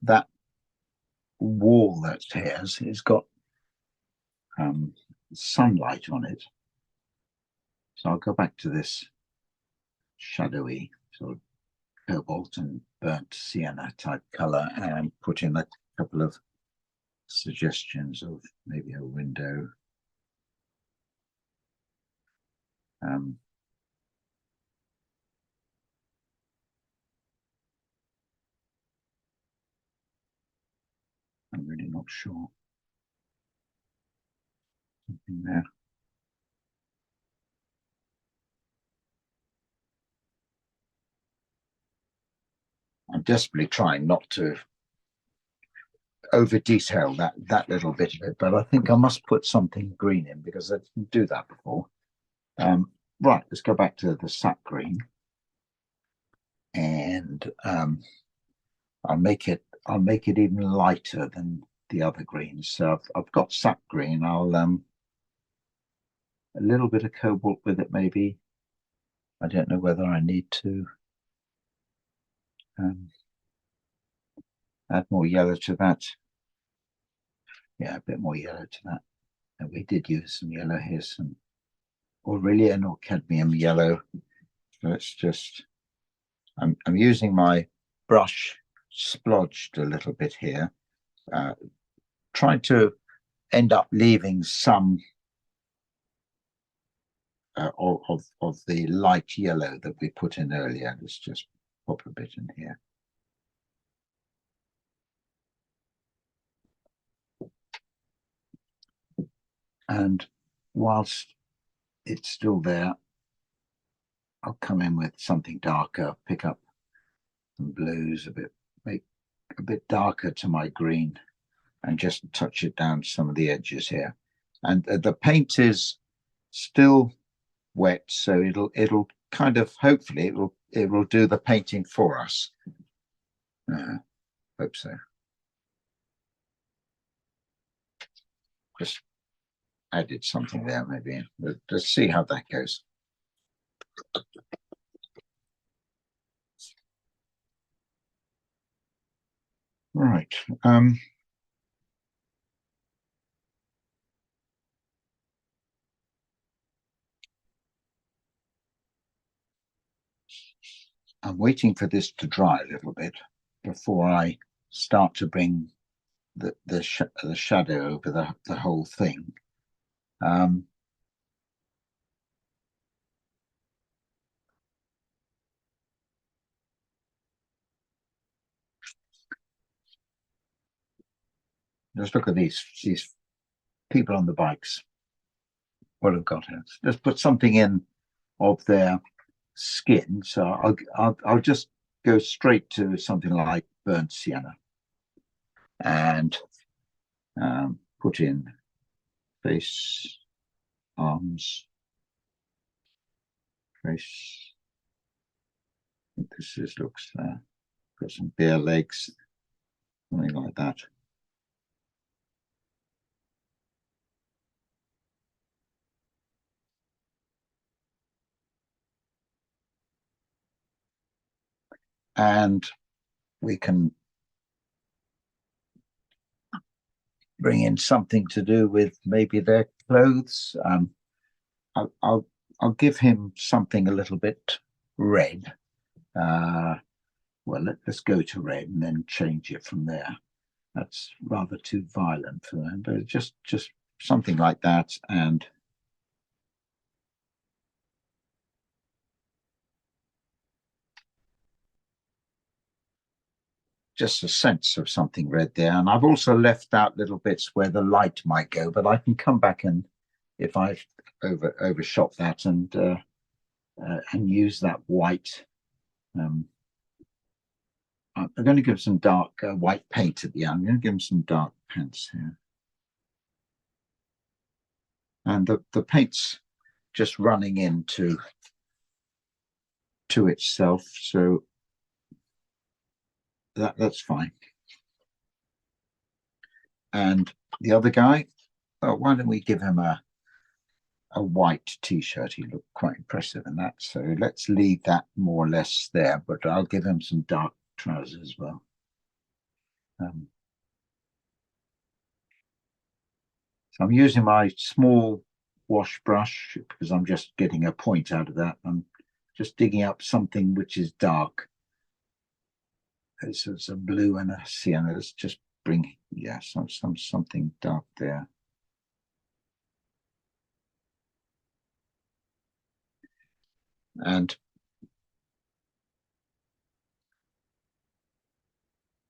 A: that wall that's here has got sunlight on it. So I'll go back to this shadowy sort of cobalt and burnt sienna type color and put in a couple of suggestions of maybe a window. I'm really not sure. Something there. I'm desperately trying not to over detail that little bit of it, but I think I must put something green in because I didn't do that before. Right, let's go back to the sap green, and I'll make it even lighter than the other greens. So I've got sap green. I'll a little bit of cobalt with it, maybe. I don't know whether I need to add more yellow to that. Yeah, a bit more yellow to that. And we did use some yellow here, some Aurelian or cadmium yellow. Let's just, I'm using my brush splodged a little bit here, trying to end up leaving some of the light yellow that we put in earlier. Let's just pop a bit in here. And whilst it's still there, I'll come in with something darker, pick up some blues, make a bit darker to my green, and just touch it down some of the edges here. And the paint is still wet, so it'll kind of, hopefully it will do the painting for us. Hope so. Just added something there, maybe. Let's see how that goes. Right. I'm waiting for this to dry a little bit before I start to bring the shadow over the whole thing. Just look at these people on the bikes. What I've got here. Let's put something in of their skin. So I'll just go straight to something like burnt sienna and put in face, arms, face. I think this looks got some bare legs, something like that. And we can bring in something to do with maybe their clothes. I'll give him something a little bit red. Well, let's go to red and then change it from there. That's rather too violent for them, but just something like that. And just a sense of something red there. And I've also left out little bits where the light might go, but I can come back and if I've overshot that and use that white. I'm going to give some dark white paint at the end. I'm going to give him some dark pants here. And the paint's just running into itself, so that's fine. And the other guy, oh, why don't we give him a white t-shirt? He looked quite impressive in that, so let's leave that more or less there, but I'll give him some dark trousers as well. So I'm using my small wash brush because I'm just getting a point out of that. I'm just digging up something which is dark. It's a blue and a sienna. Let's just bring, yeah, something dark there. And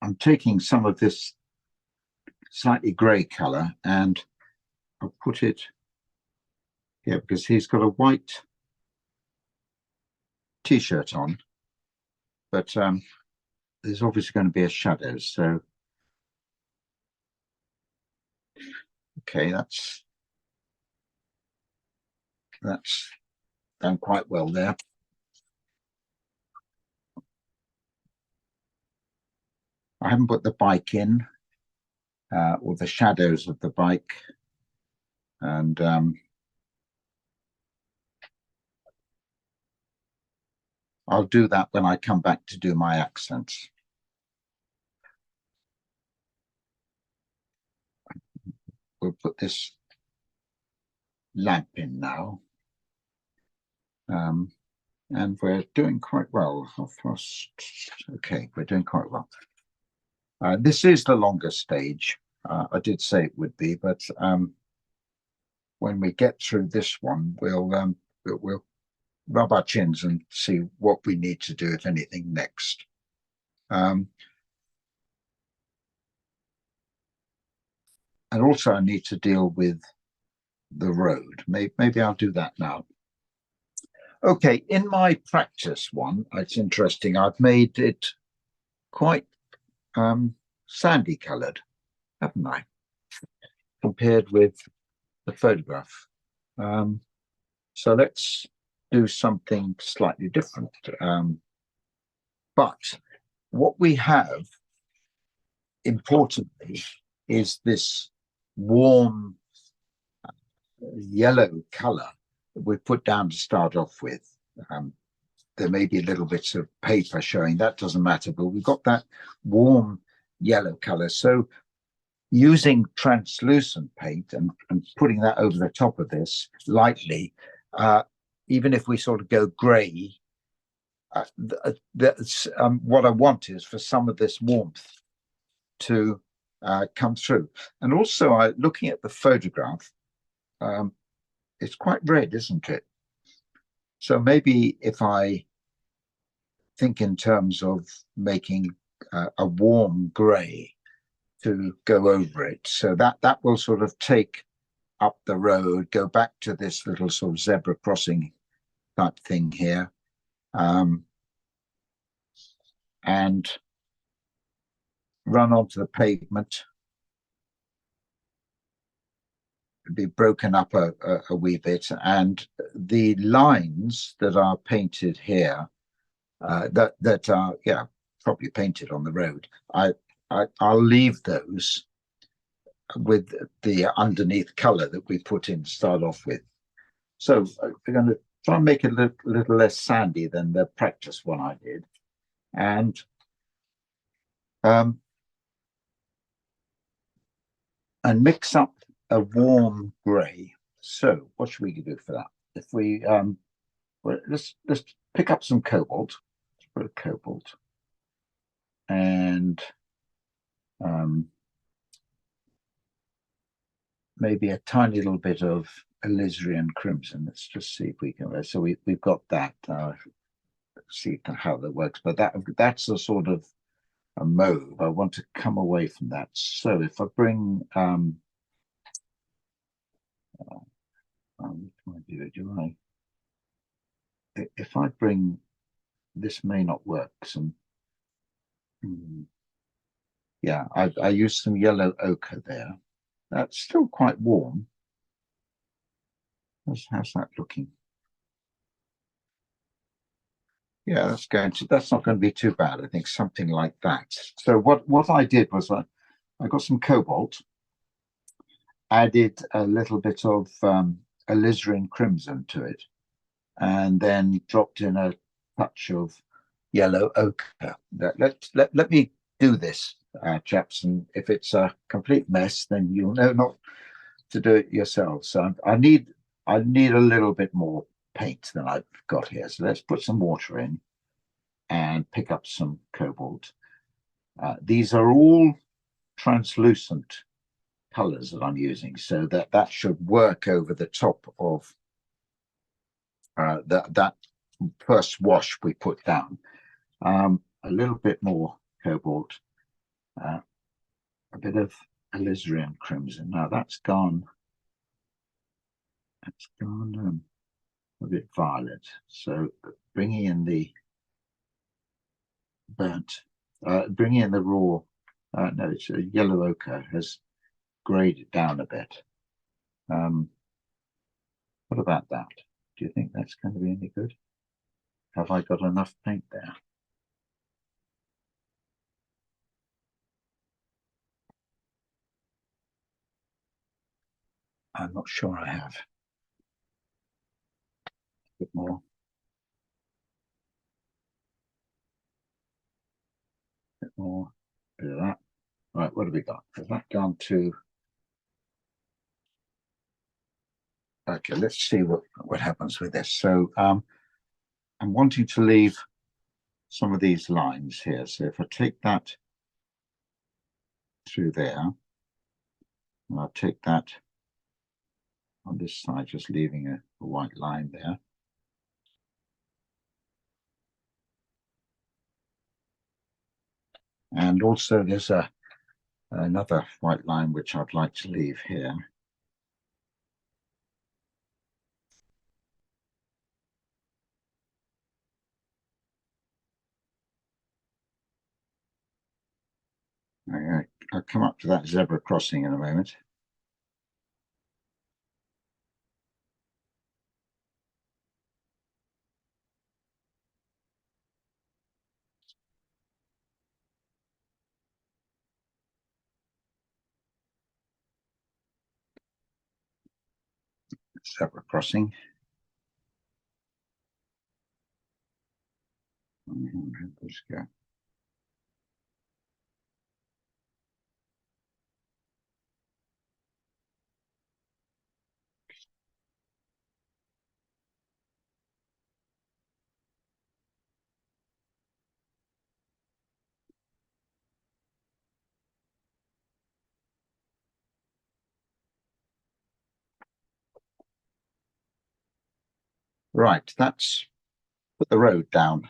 A: I'm taking some of this slightly grey colour and I'll put it here because he's got a white t-shirt on, but there's obviously going to be a shadow, so okay, that's done quite well there. I haven't put the bike in or the shadows of the bike, and I'll do that when I come back to do my accents. We'll put this lamp in now. And we're doing quite well. Okay, we're doing quite well. This is the longest stage. I did say it would be, but when we get through this one, we'll rub our chins and see what we need to do, if anything, next. And also I need to deal with the road. Maybe I'll do that now. Okay, in my practice one, it's interesting. I've made it quite sandy coloured, haven't I? Compared with the photograph. So let's do something slightly different. But what we have, importantly, is this warm yellow colour that we put down to start off with. There may be little bits of paper showing, that doesn't matter, but we've got that warm yellow colour. So using translucent paint and putting that over the top of this lightly, even if we sort of go grey, what I want is for some of this warmth to come through. And also, looking at the photograph, it's quite red, isn't it? So maybe if I think in terms of making a warm grey to go over it, so that will sort of take up the road, go back to this little sort of zebra crossing type thing here, and run onto the pavement, be broken up a wee bit, and the lines that are painted here, that are, yeah, probably painted on the road, I'll leave those with the underneath color that we put in to start off with. So we're going to try and make it a little less sandy than the practice one I did. And and mix up a warm grey. So what should we do for that? If we well, let's pick up some cobalt. Let's put a cobalt and maybe a tiny little bit of alizarin crimson. Let's just see if we can. So we've got that. See how that works, but that's a sort of a mauve. I want to come away from that. So if I bring if I bring, this may not work. Yeah, I used some yellow ochre there. That's still quite warm. How's that looking? Yeah, that's not going to be too bad. I think something like that. So what I did was I got some cobalt, added a little bit of alizarin crimson to it, and then dropped in a touch of yellow ochre. Let me do this, chaps, and if it's a complete mess, then you'll know not to do it yourselves. So I need a little bit more paint than I've got here. So let's put some water in and pick up some cobalt. These are all translucent colors that I'm using, so that should work over the top of that first wash we put down. A little bit more cobalt, a bit of alizarin crimson. Now that's gone a bit violet. So bringing in the bringing in the raw, no, it's a yellow ochre has grayed it down a bit. What about that? Do you think that's going to be any good? Have I got enough paint there? I'm not sure I have. A bit more. A bit more. A bit of that. Right, what have we got? Has that gone to... Okay, let's see what happens with this. So I'm wanting to leave some of these lines here. So if I take that through there, and I'll take that on this side, just leaving a white line there. And also there's another white line which I'd like to leave here. I'll come up to that zebra crossing in a moment. Zebra crossing. Let's go. Right, that's put the road down.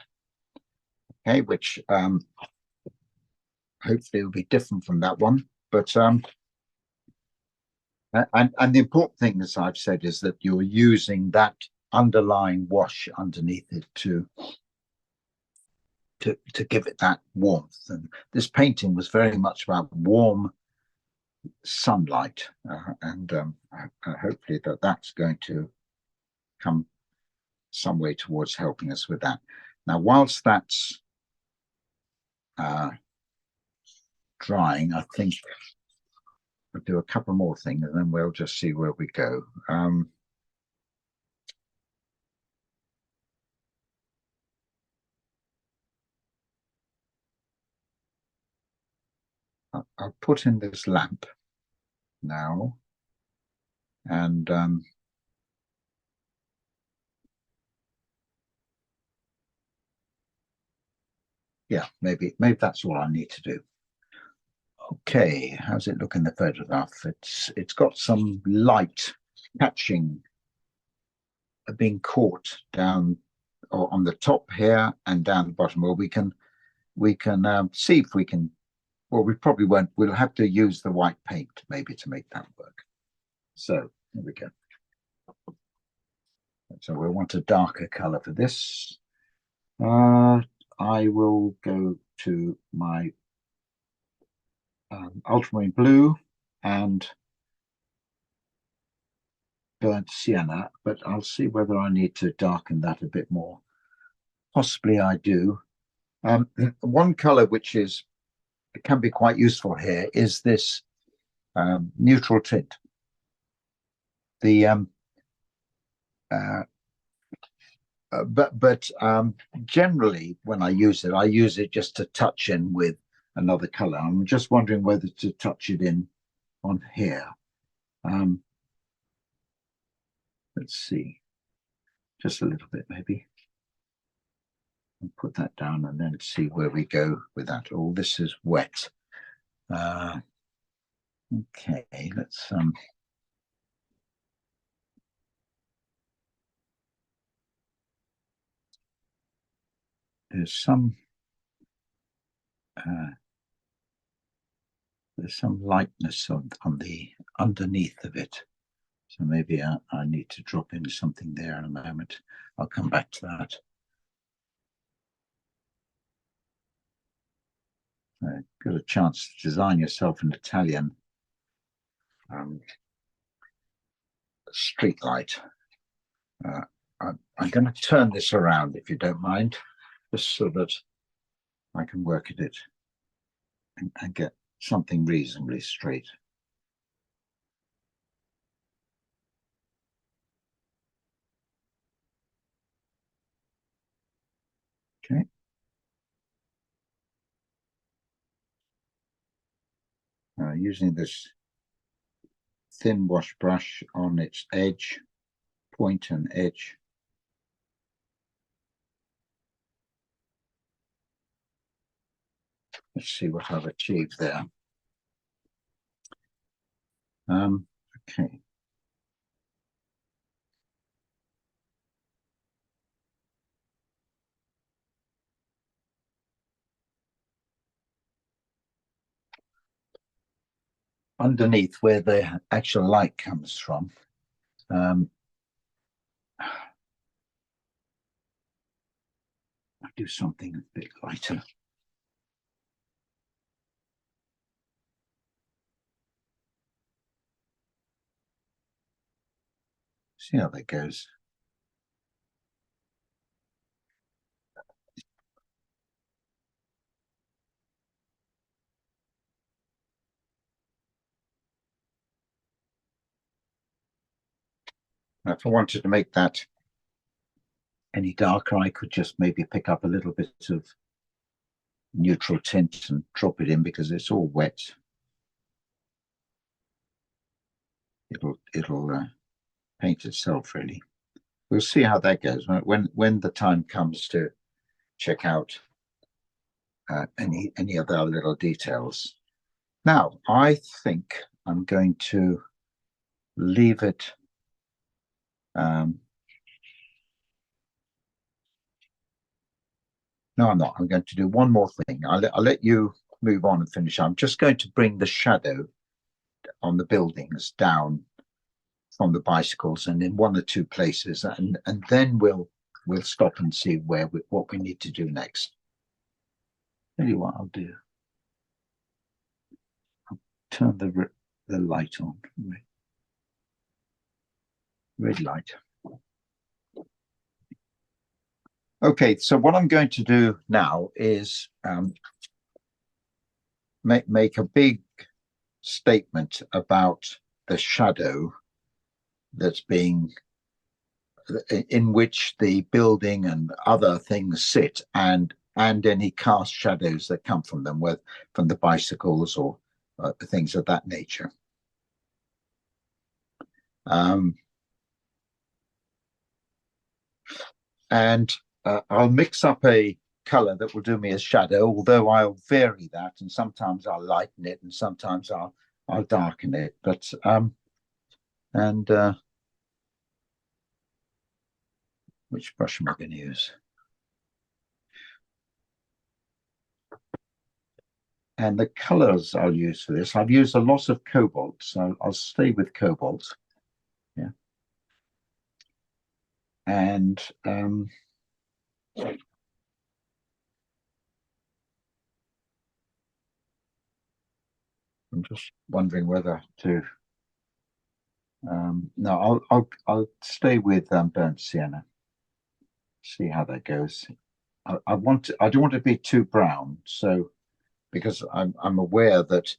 A: Okay, which hopefully will be different from that one. But and the important thing, as I've said, is that you're using that underlying wash underneath it to give it that warmth. And this painting was very much about warm sunlight, and hopefully that's going to come some way towards helping us with that. Now, whilst that's drying, I think we'll do a couple more things and then we'll just see where we go. I'll put in this lamp. now. And yeah, maybe that's all I need to do. Okay, how's it look in the photograph? It's got some light catching, being caught down or on the top here and down the bottom. Well, we can see if we can. Well, we probably won't. We'll have to use the white paint maybe to make that work. So here we go. So we'll want a darker color for this. I will go to my ultramarine blue and burnt sienna, but I'll see whether I need to darken that a bit more. Possibly I do. One color which can be quite useful here is this neutral tint. The but generally when I use it just to touch in with another color. I'm just wondering whether to touch it in on here. Let's see, just a little bit maybe. And put that down and then see where we go with that. Oh, this is wet. Okay, let's there's some lightness on the underneath of it, so maybe I need to drop in something there in a moment. I'll come back to that. Got a chance to design yourself an Italian street light. I'm going to turn this around if you don't mind, just so that I can work at it and get something reasonably straight. Okay. Using this thin wash brush on its edge, point and edge. Let's see what I've achieved there. Okay. Underneath where the actual light comes from, I'll do something a bit lighter. See how that goes. Now, if I wanted to make that any darker, I could just maybe pick up a little bit of neutral tint and drop it in because it's all wet. It'll paint itself really. We'll see how that goes when the time comes to check out any other little details. Now, I think I'm going to leave it. No, I'm not. I'm going to do one more thing. I'll let you move on and finish. I'm just going to bring the shadow on the buildings down from the bicycles and in one or two places, and then we'll stop and see what we need to do next. Tell you what I'll do. I'll turn the light on. Red light. Okay, so what I'm going to do now is make a big statement about the shadow that's being in which the building and other things sit, and any cast shadows that come from them, from the bicycles or things of that nature. Um, and I'll mix up a color that will do me as shadow, although I'll vary that, and sometimes I'll lighten it, and sometimes I'll darken it. But which brush am I going to use? And the colors I'll use for this, I've used a lot of cobalt, so I'll stay with cobalt. Yeah. And I'm just wondering whether to. No, I'll stay with burnt sienna. See how that goes. I don't want to be too brown, so because I'm aware that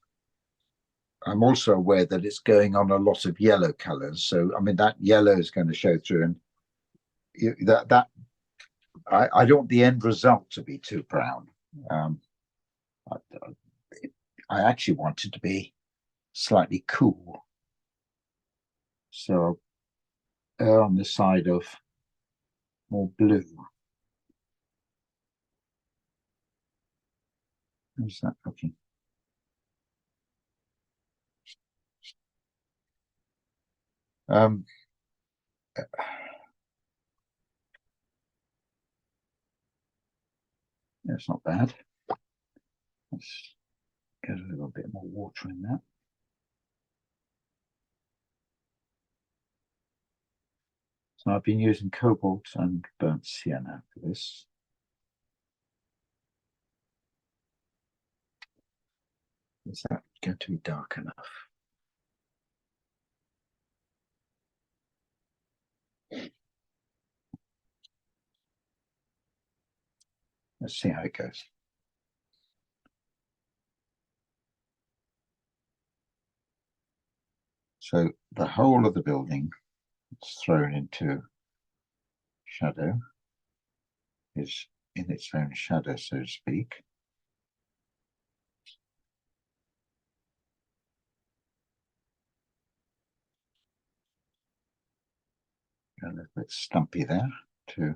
A: I'm also aware that it's going on a lot of yellow colors. So I mean that yellow is going to show through, and I don't want the end result to be too brown. I, I actually want it to be slightly cool. So I'll err on the side of more blue. How's that looking? That's not bad. Let's get a little bit more water in that. So I've been using cobalt and burnt sienna for this. Is that going to be dark enough? Let's see how it goes. So the whole of the building is thrown into shadow, is in its own shadow, so to speak. A little bit stumpy there to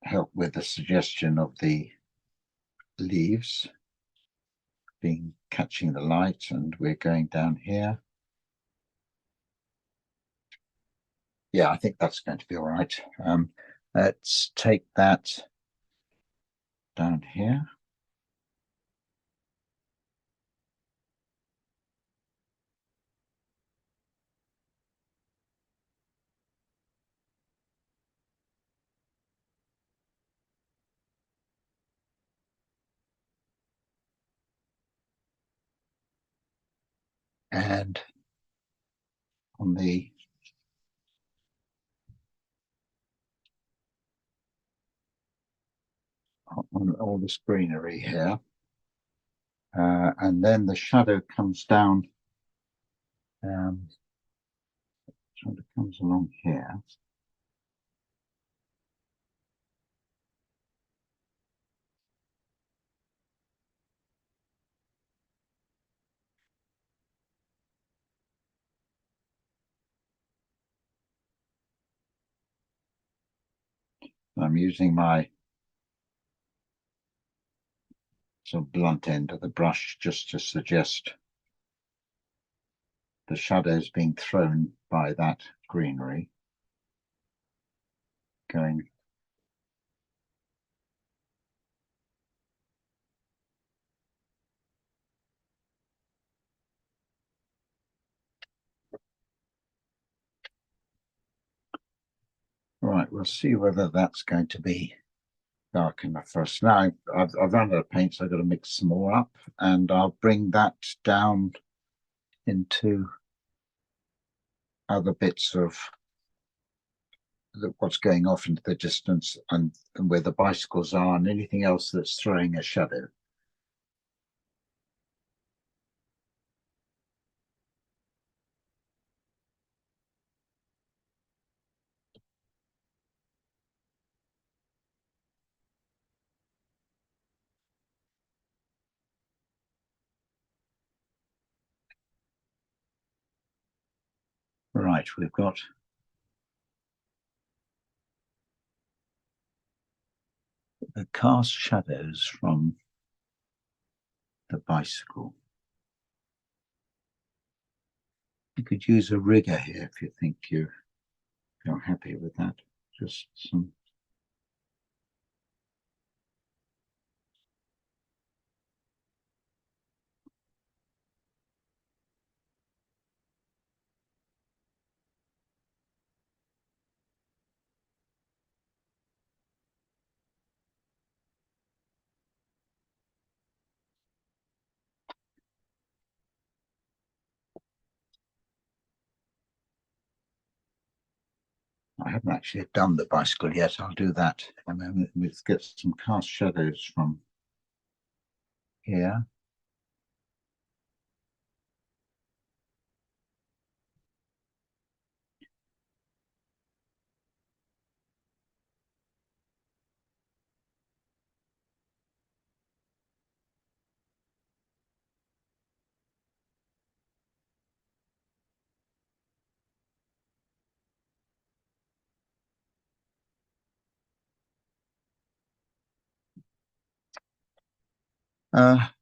A: help with the suggestion of the leaves being catching the light, and we're going down here. Yeah, I think that's going to be all right. Let's take that down here. And on all this greenery here, and then the shadow comes down. Shadow comes along here. I'm using my sort of blunt end of the brush just to suggest the shadows being thrown by that greenery. Going right, we'll see whether that's going to be dark enough for us. Now I've run out of paint, so I've got to mix some more up, and I'll bring that down into other bits of what's going off into the distance, and where the bicycles are, and anything else that's throwing a shadow. Right, we've got the cast shadows from the bicycle. You could use a rigger here if you think you're happy with that. Just some. I haven't actually done the bicycle yet. I'll do that in a moment. Let's get some cast shadows from here.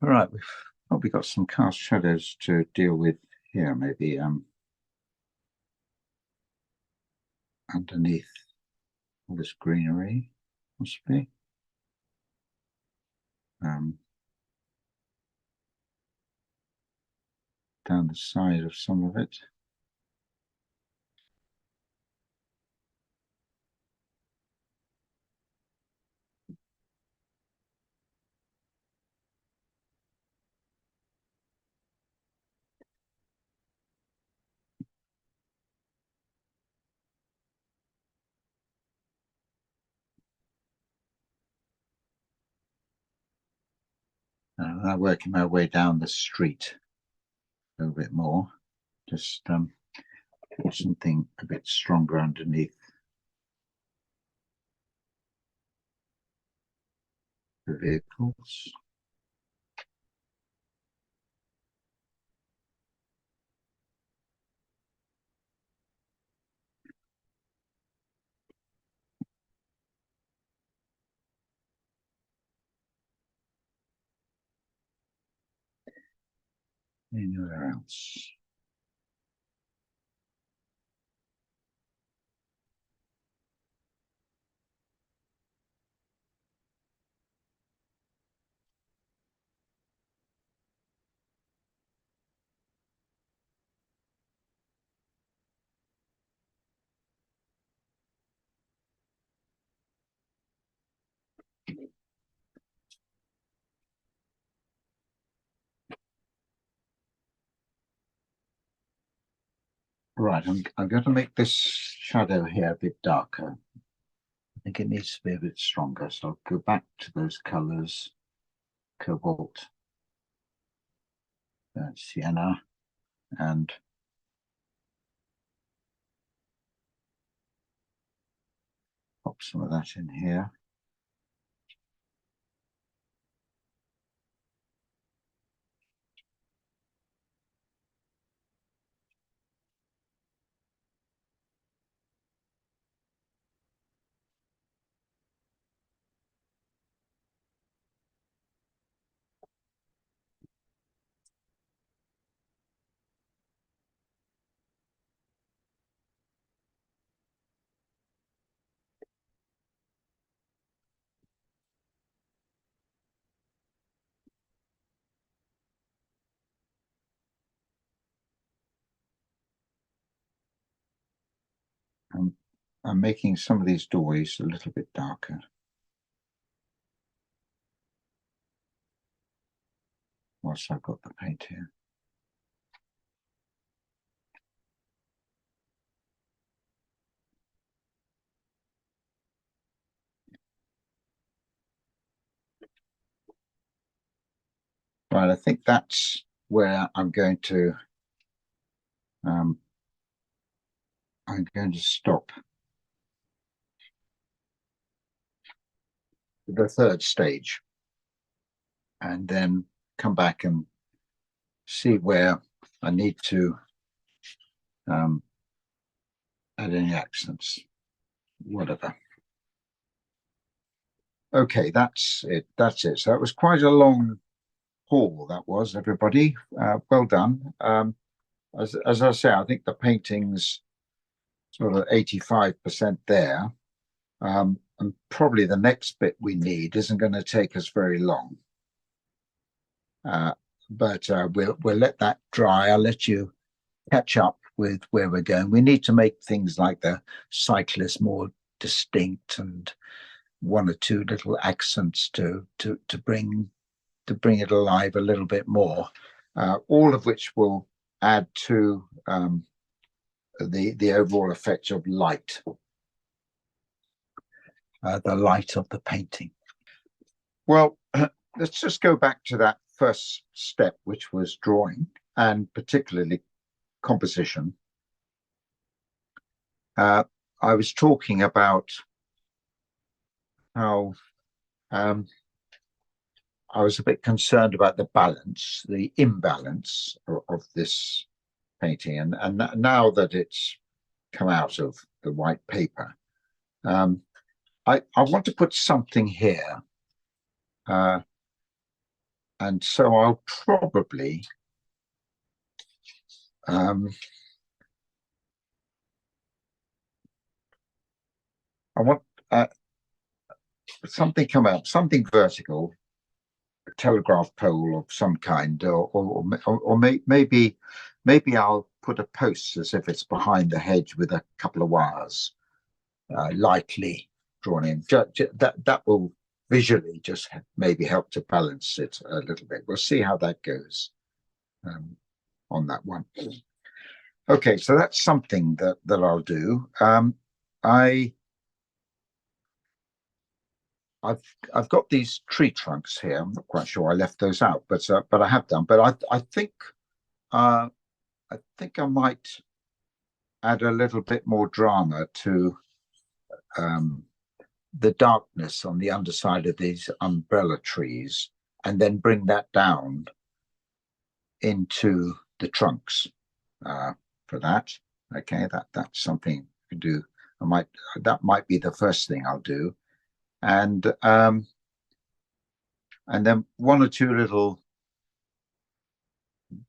A: Right, we've probably got some cast shadows to deal with here, maybe underneath all this greenery, possibly. Down the side of some of it. I'm working my way down the street a little bit more. Just something a bit stronger underneath the vehicles. Anywhere else? Right, I'm going to make this shadow here a bit darker. I think it needs to be a bit stronger, so I'll go back to those colours, cobalt, sienna, and pop some of that in here. I'm making some of these doorways a little bit darker. Whilst I've got the paint here. Right, I think that's where I'm going to stop the third stage and then come back and see where I need to add any accents, whatever. Okay, that's it. That's it. So that was quite a long haul. That was, everybody. Well done. As I say, I think the painting's sort of 85% there. And probably the next bit we need isn't going to take us very long. But we'll let that dry. I'll let you catch up with where we're going. We need to make things like the cyclist more distinct and one or two little accents to bring it alive a little bit more. All of which will add to the overall effect of light. The light of the painting. Well, let's just go back to that first step, which was drawing, and particularly composition. I was talking about how I was a bit concerned about the balance, the imbalance of this painting, and now that it's come out of the white paper, I want to put something here, and so I'll probably I want something come out, something vertical, a telegraph pole of some kind, or maybe I'll put a post as if it's behind the hedge with a couple of wires, lightly drawn in. That will visually just maybe help to balance it a little bit. We'll see how that goes on that one. Okay, so that's something that I'll do. I've got these tree trunks here. I'm not quite sure I left those out, but I have done. But I think I might add a little bit more drama to the darkness on the underside of these umbrella trees, and then bring that down into the trunks for that. Okay, that's something to do. That might be the first thing I'll do. And then one or two little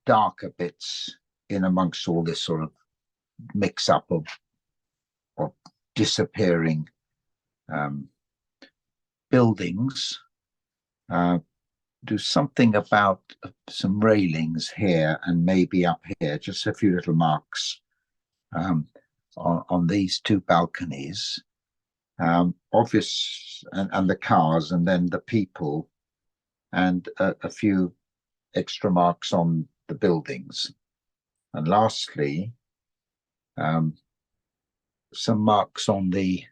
A: darker bits in amongst all this sort of mix up of disappearing buildings. Do something about some railings here and maybe up here, just a few little marks on these two balconies. Obvious, and the cars, and then the people, and a few extra marks on the buildings, and lastly some marks on the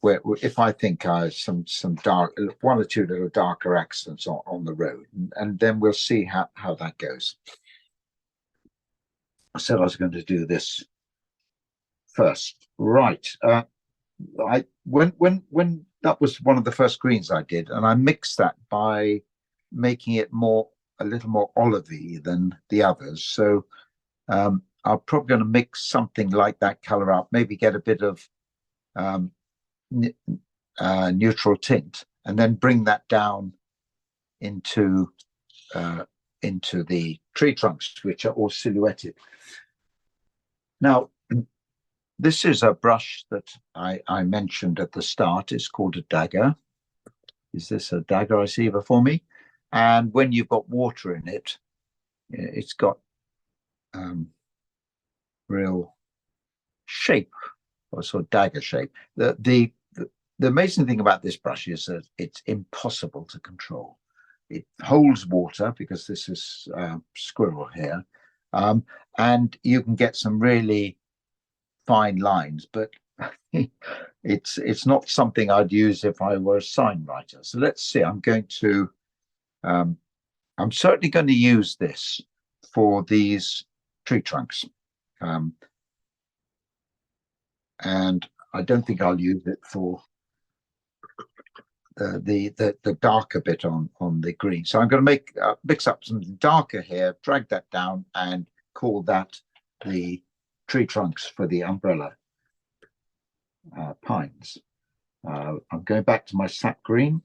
A: where, if I think some dark, one or two little darker accents on the road, and then we'll see how that goes. I said I was going to do this first, right? When that was one of the first greens I did, and I mixed that by making it a little more olivey than the others. So I'm probably going to mix something like that color up, maybe get a bit of neutral tint, and then bring that down into the tree trunks, which are all silhouetted. Now, this is a brush that I mentioned at the start. It's called a dagger. Is this a dagger I see before me? And when you've got water in it, it's got real shape, or sort of dagger shape. The amazing thing about this brush is that it's impossible to control. It holds water because this is squirrel hair, and you can get some really fine lines, but it's not something I'd use if I were a sign writer. So let's see. I'm certainly going to use this for these tree trunks, and I don't think I'll use it for the darker bit on the green. So I'm going to mix up some darker here, drag that down, and call that the tree trunks for the umbrella pines. I'm going back to my sap green,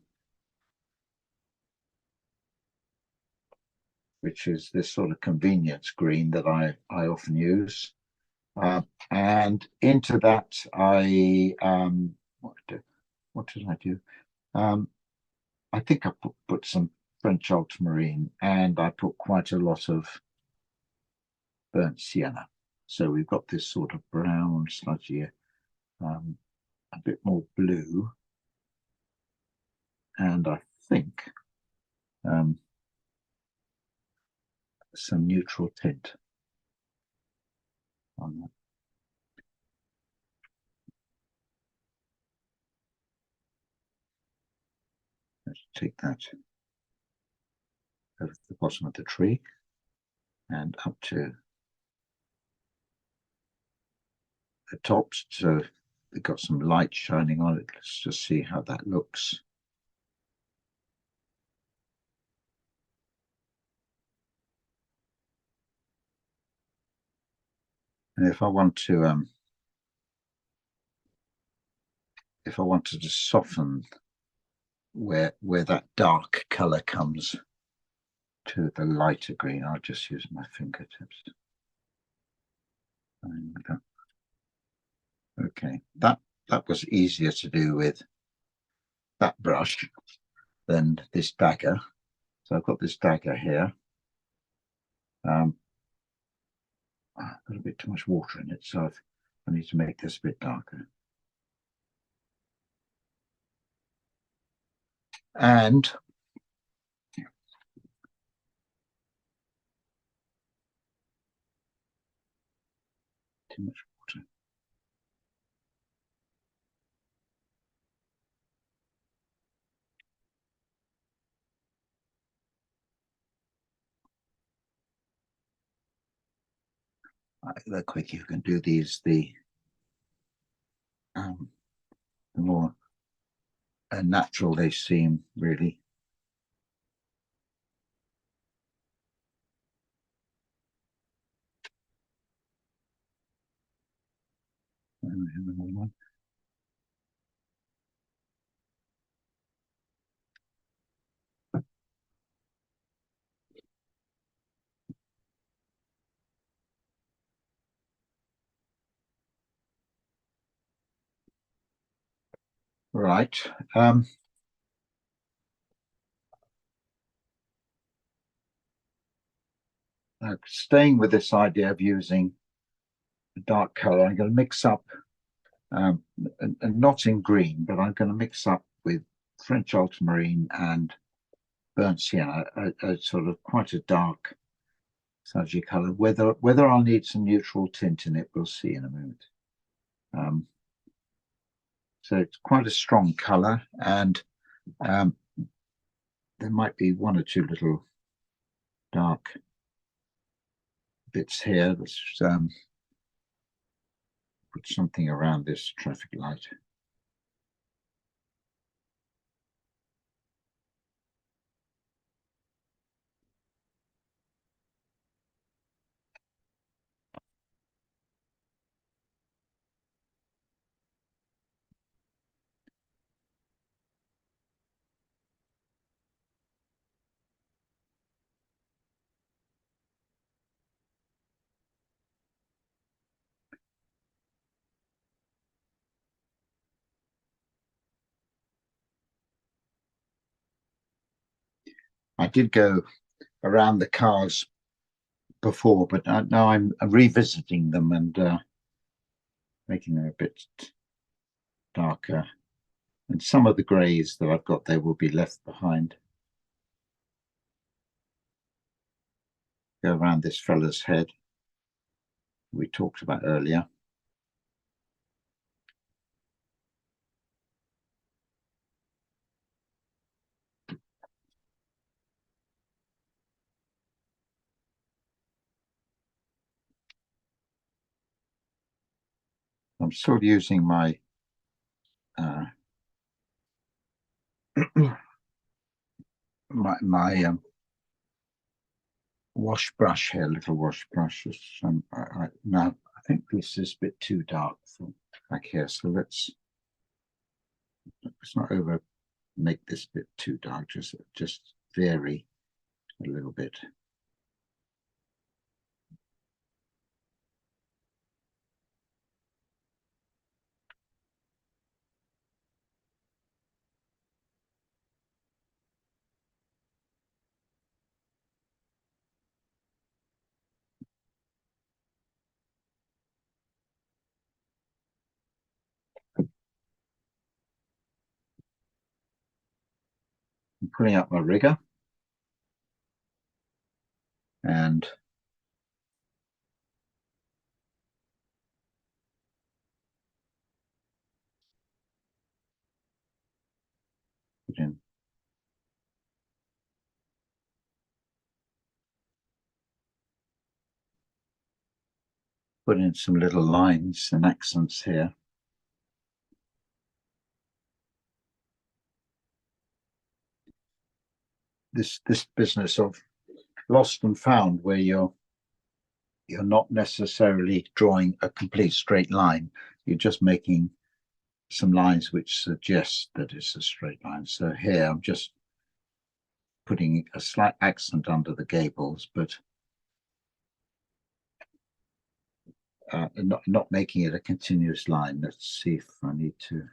A: which is this sort of convenience green that I often use. And into that, I what did I do? I think I put some French ultramarine, and I put quite a lot of burnt sienna. So we've got this sort of brown, sludgy, a bit more blue, and I think some neutral tint on that. Let's take that over the bottom of the tree and up to the tops, so we've got some light shining on it. Let's just see how that looks. And if I wanted to soften where that dark color comes to the lighter green, I'll just use my fingertips. Okay, that was easier to do with that brush than this dagger. So I've got this dagger here. I've got a bit too much water in it, so I need to make this a bit darker. And too much water. The quicker you can do these, the more natural they seem, really. Another one. Right. Staying with this idea of using a dark color, I'm going to mix up, and not in green, but I'm going to mix up with French ultramarine and burnt sienna, a sort of quite a dark sludgy color. Whether I'll need some neutral tint in it, we'll see in a minute. So it's quite a strong color, and there might be one or two little dark bits here. Let's put something around this traffic light. I did go around the cars before, but now I'm revisiting them and making them a bit darker. And some of the greys that I've got there will be left behind. Go around this fella's head we talked about earlier. I'm still using my my wash brush here, little wash brush. Now I think this is a bit too dark for back here, so let's not over make this bit too dark, just vary a little bit. I'm pulling out my rigger and put in some little lines and accents here. This business of lost and found, where you're not necessarily drawing a complete straight line, you're just making some lines which suggest that it's a straight line. So here I'm just putting a slight accent under the gables, but not making it a continuous line. Let's see if I need to.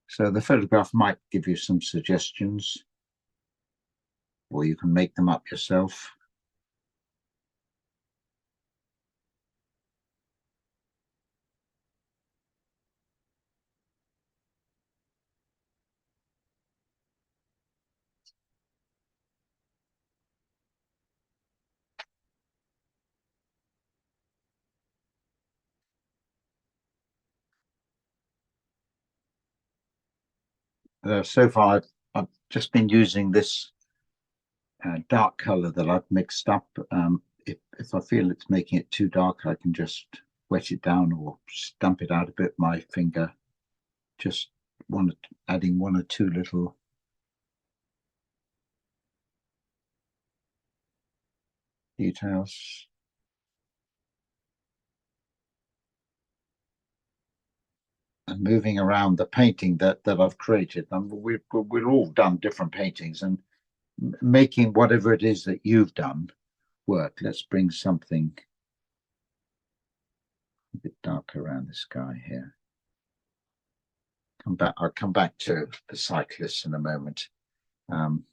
A: So the photograph might give you some suggestions, or you can make them up yourself. So far, I've just been using this dark color that I've mixed up. If I feel it's making it too dark, I can just wet it down or stamp it out a bit with my finger. Just adding one or two little details. And moving around the painting that I've created. We've all done different paintings, and making whatever it is that you've done work. Let's bring something a bit darker around this guy here. I'll come back to the cyclists in a moment. I'm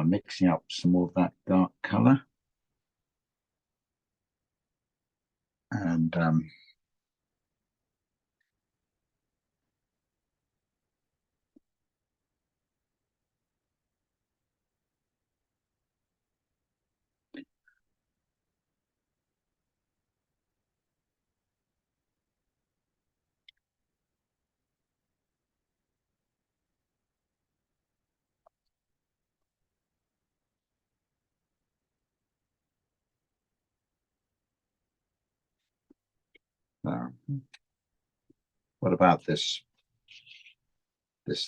A: mixing up some more of that dark color. And what about this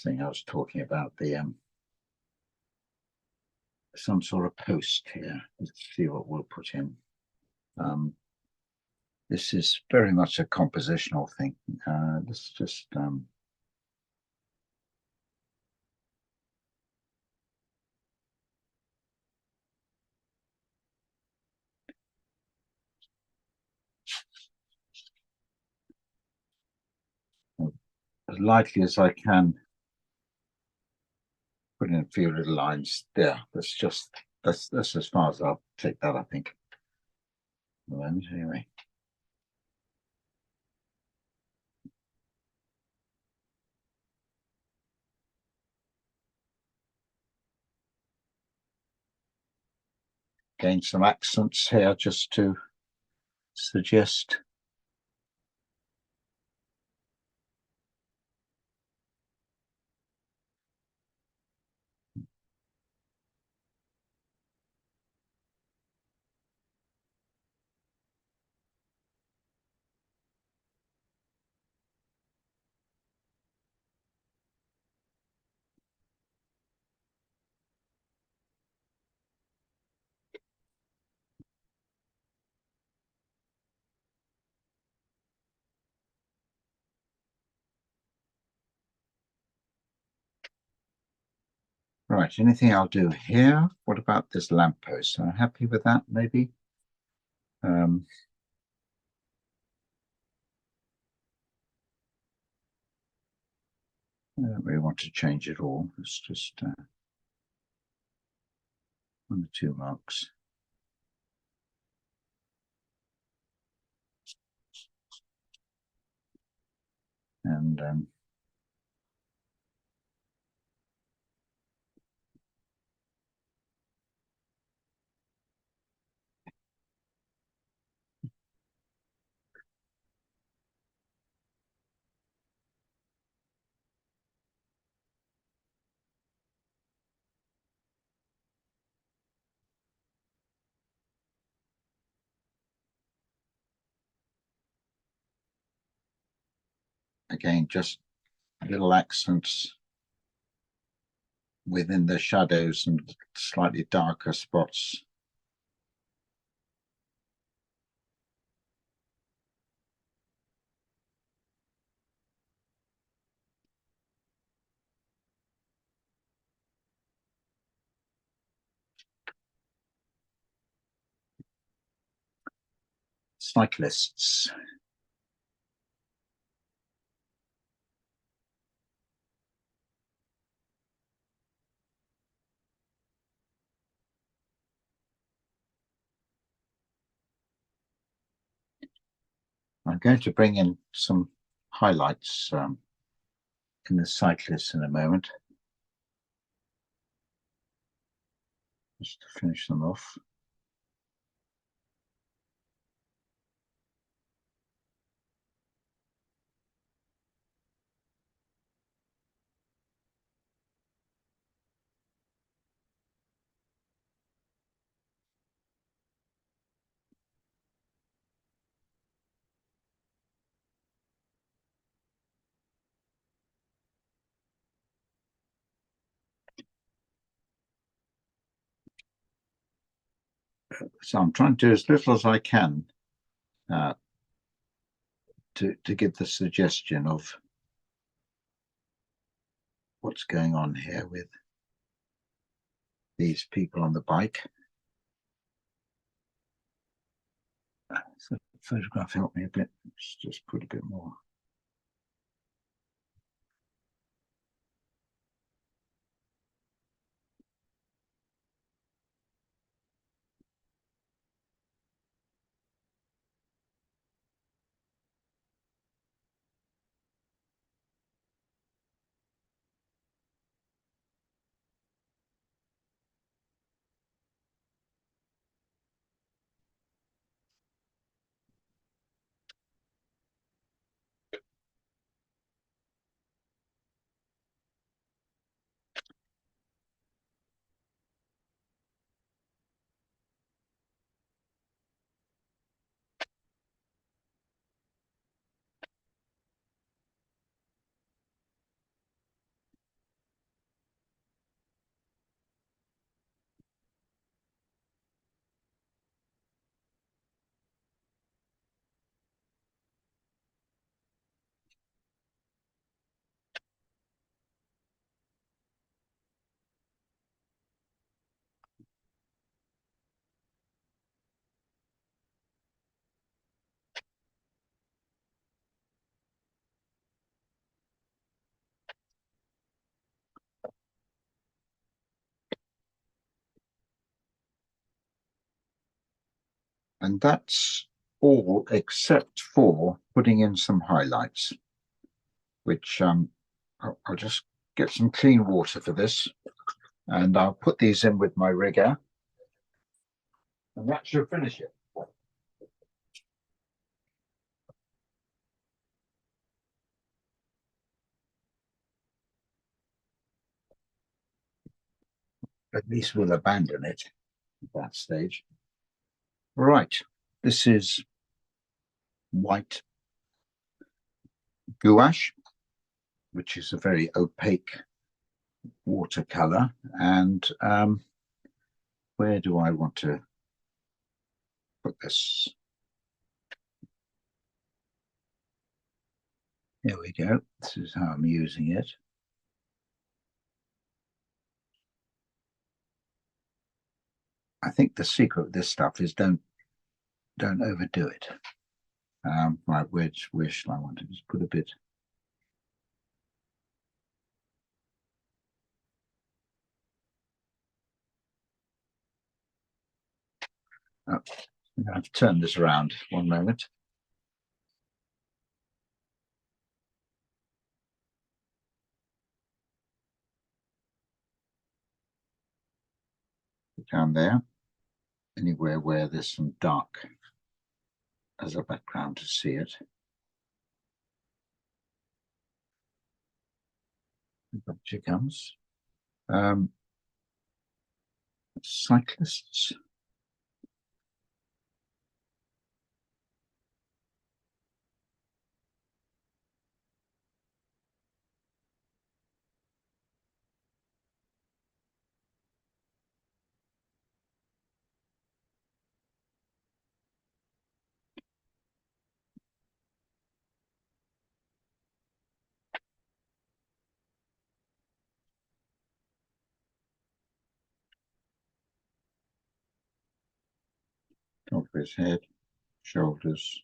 A: thing I was talking about, the some sort of post here. Let's see what we'll put in. This is very much a compositional thing. Let's just as lightly as I can put in a few little lines there. That's as far as I'll take that, I think. Anyway. Again, some accents here just to suggest. Right, anything I'll do here? What about this lamppost? Am I happy with that, maybe? I don't really want to change it all. It's just 1 or 2 marks. And again, just little accents within the shadows and slightly darker spots. Cyclists. I'm going to bring in some highlights in the cyclists in a moment, just to finish them off. So I'm trying to do as little as I can to give the suggestion of what's going on here with these people on the bike. So the photograph helped me a bit. Let's just put a bit more. And that's all except for putting in some highlights, which I'll just get some clean water for this, and I'll put these in with my rigger. And that should finish it. At least we'll abandon it at that stage. Right, this is white gouache, which is a very opaque watercolor. And where do I want to put this? There we go. This is how I'm using it. I think the secret of this stuff is don't overdo it. Right, where shall I want to just put a bit? Oh, I'm going to turn this around one moment. Down there, anywhere where there's some dark as a background to see it. Up she comes. Cyclists. Top of his head, shoulders.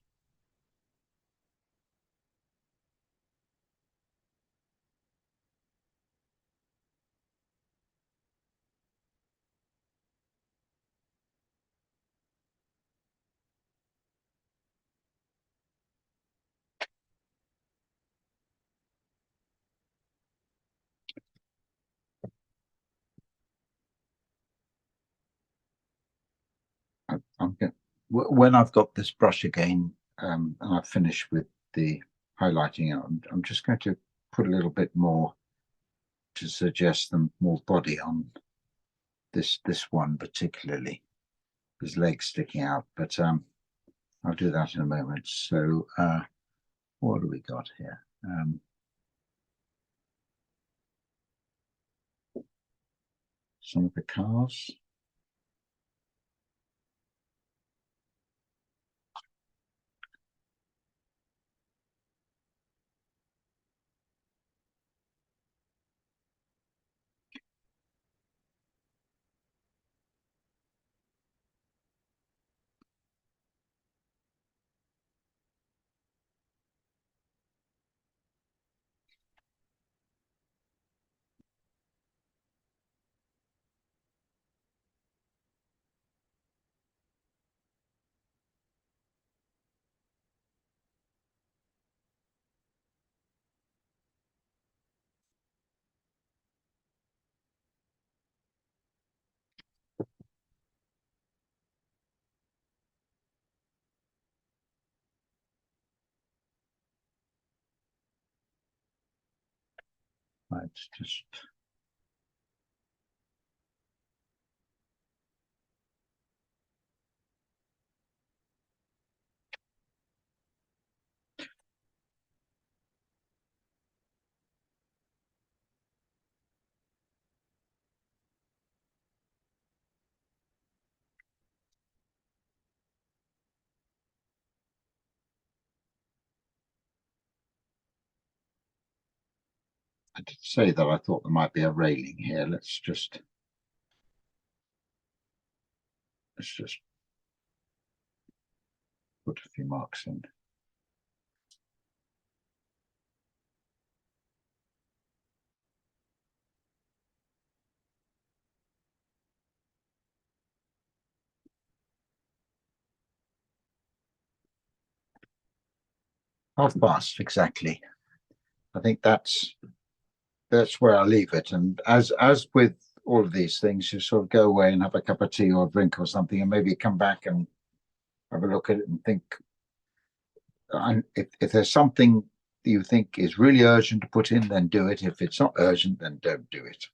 A: When I've got this brush again, and I've finished with the highlighting, I'm just going to put a little bit more to suggest some more body on this one particularly. His legs sticking out, but I'll do that in a moment. So what do we got here? Some of the cars. Right, just I did say that I thought there might be a railing here. Let's just put a few marks in. Half past exactly. I think that's where I'll leave it. And as with all of these things, you sort of go away and have a cup of tea or a drink or something, and maybe come back and have a look at it and think. And if there's something that you think is really urgent to put in, then do it. If it's not urgent, then don't do it.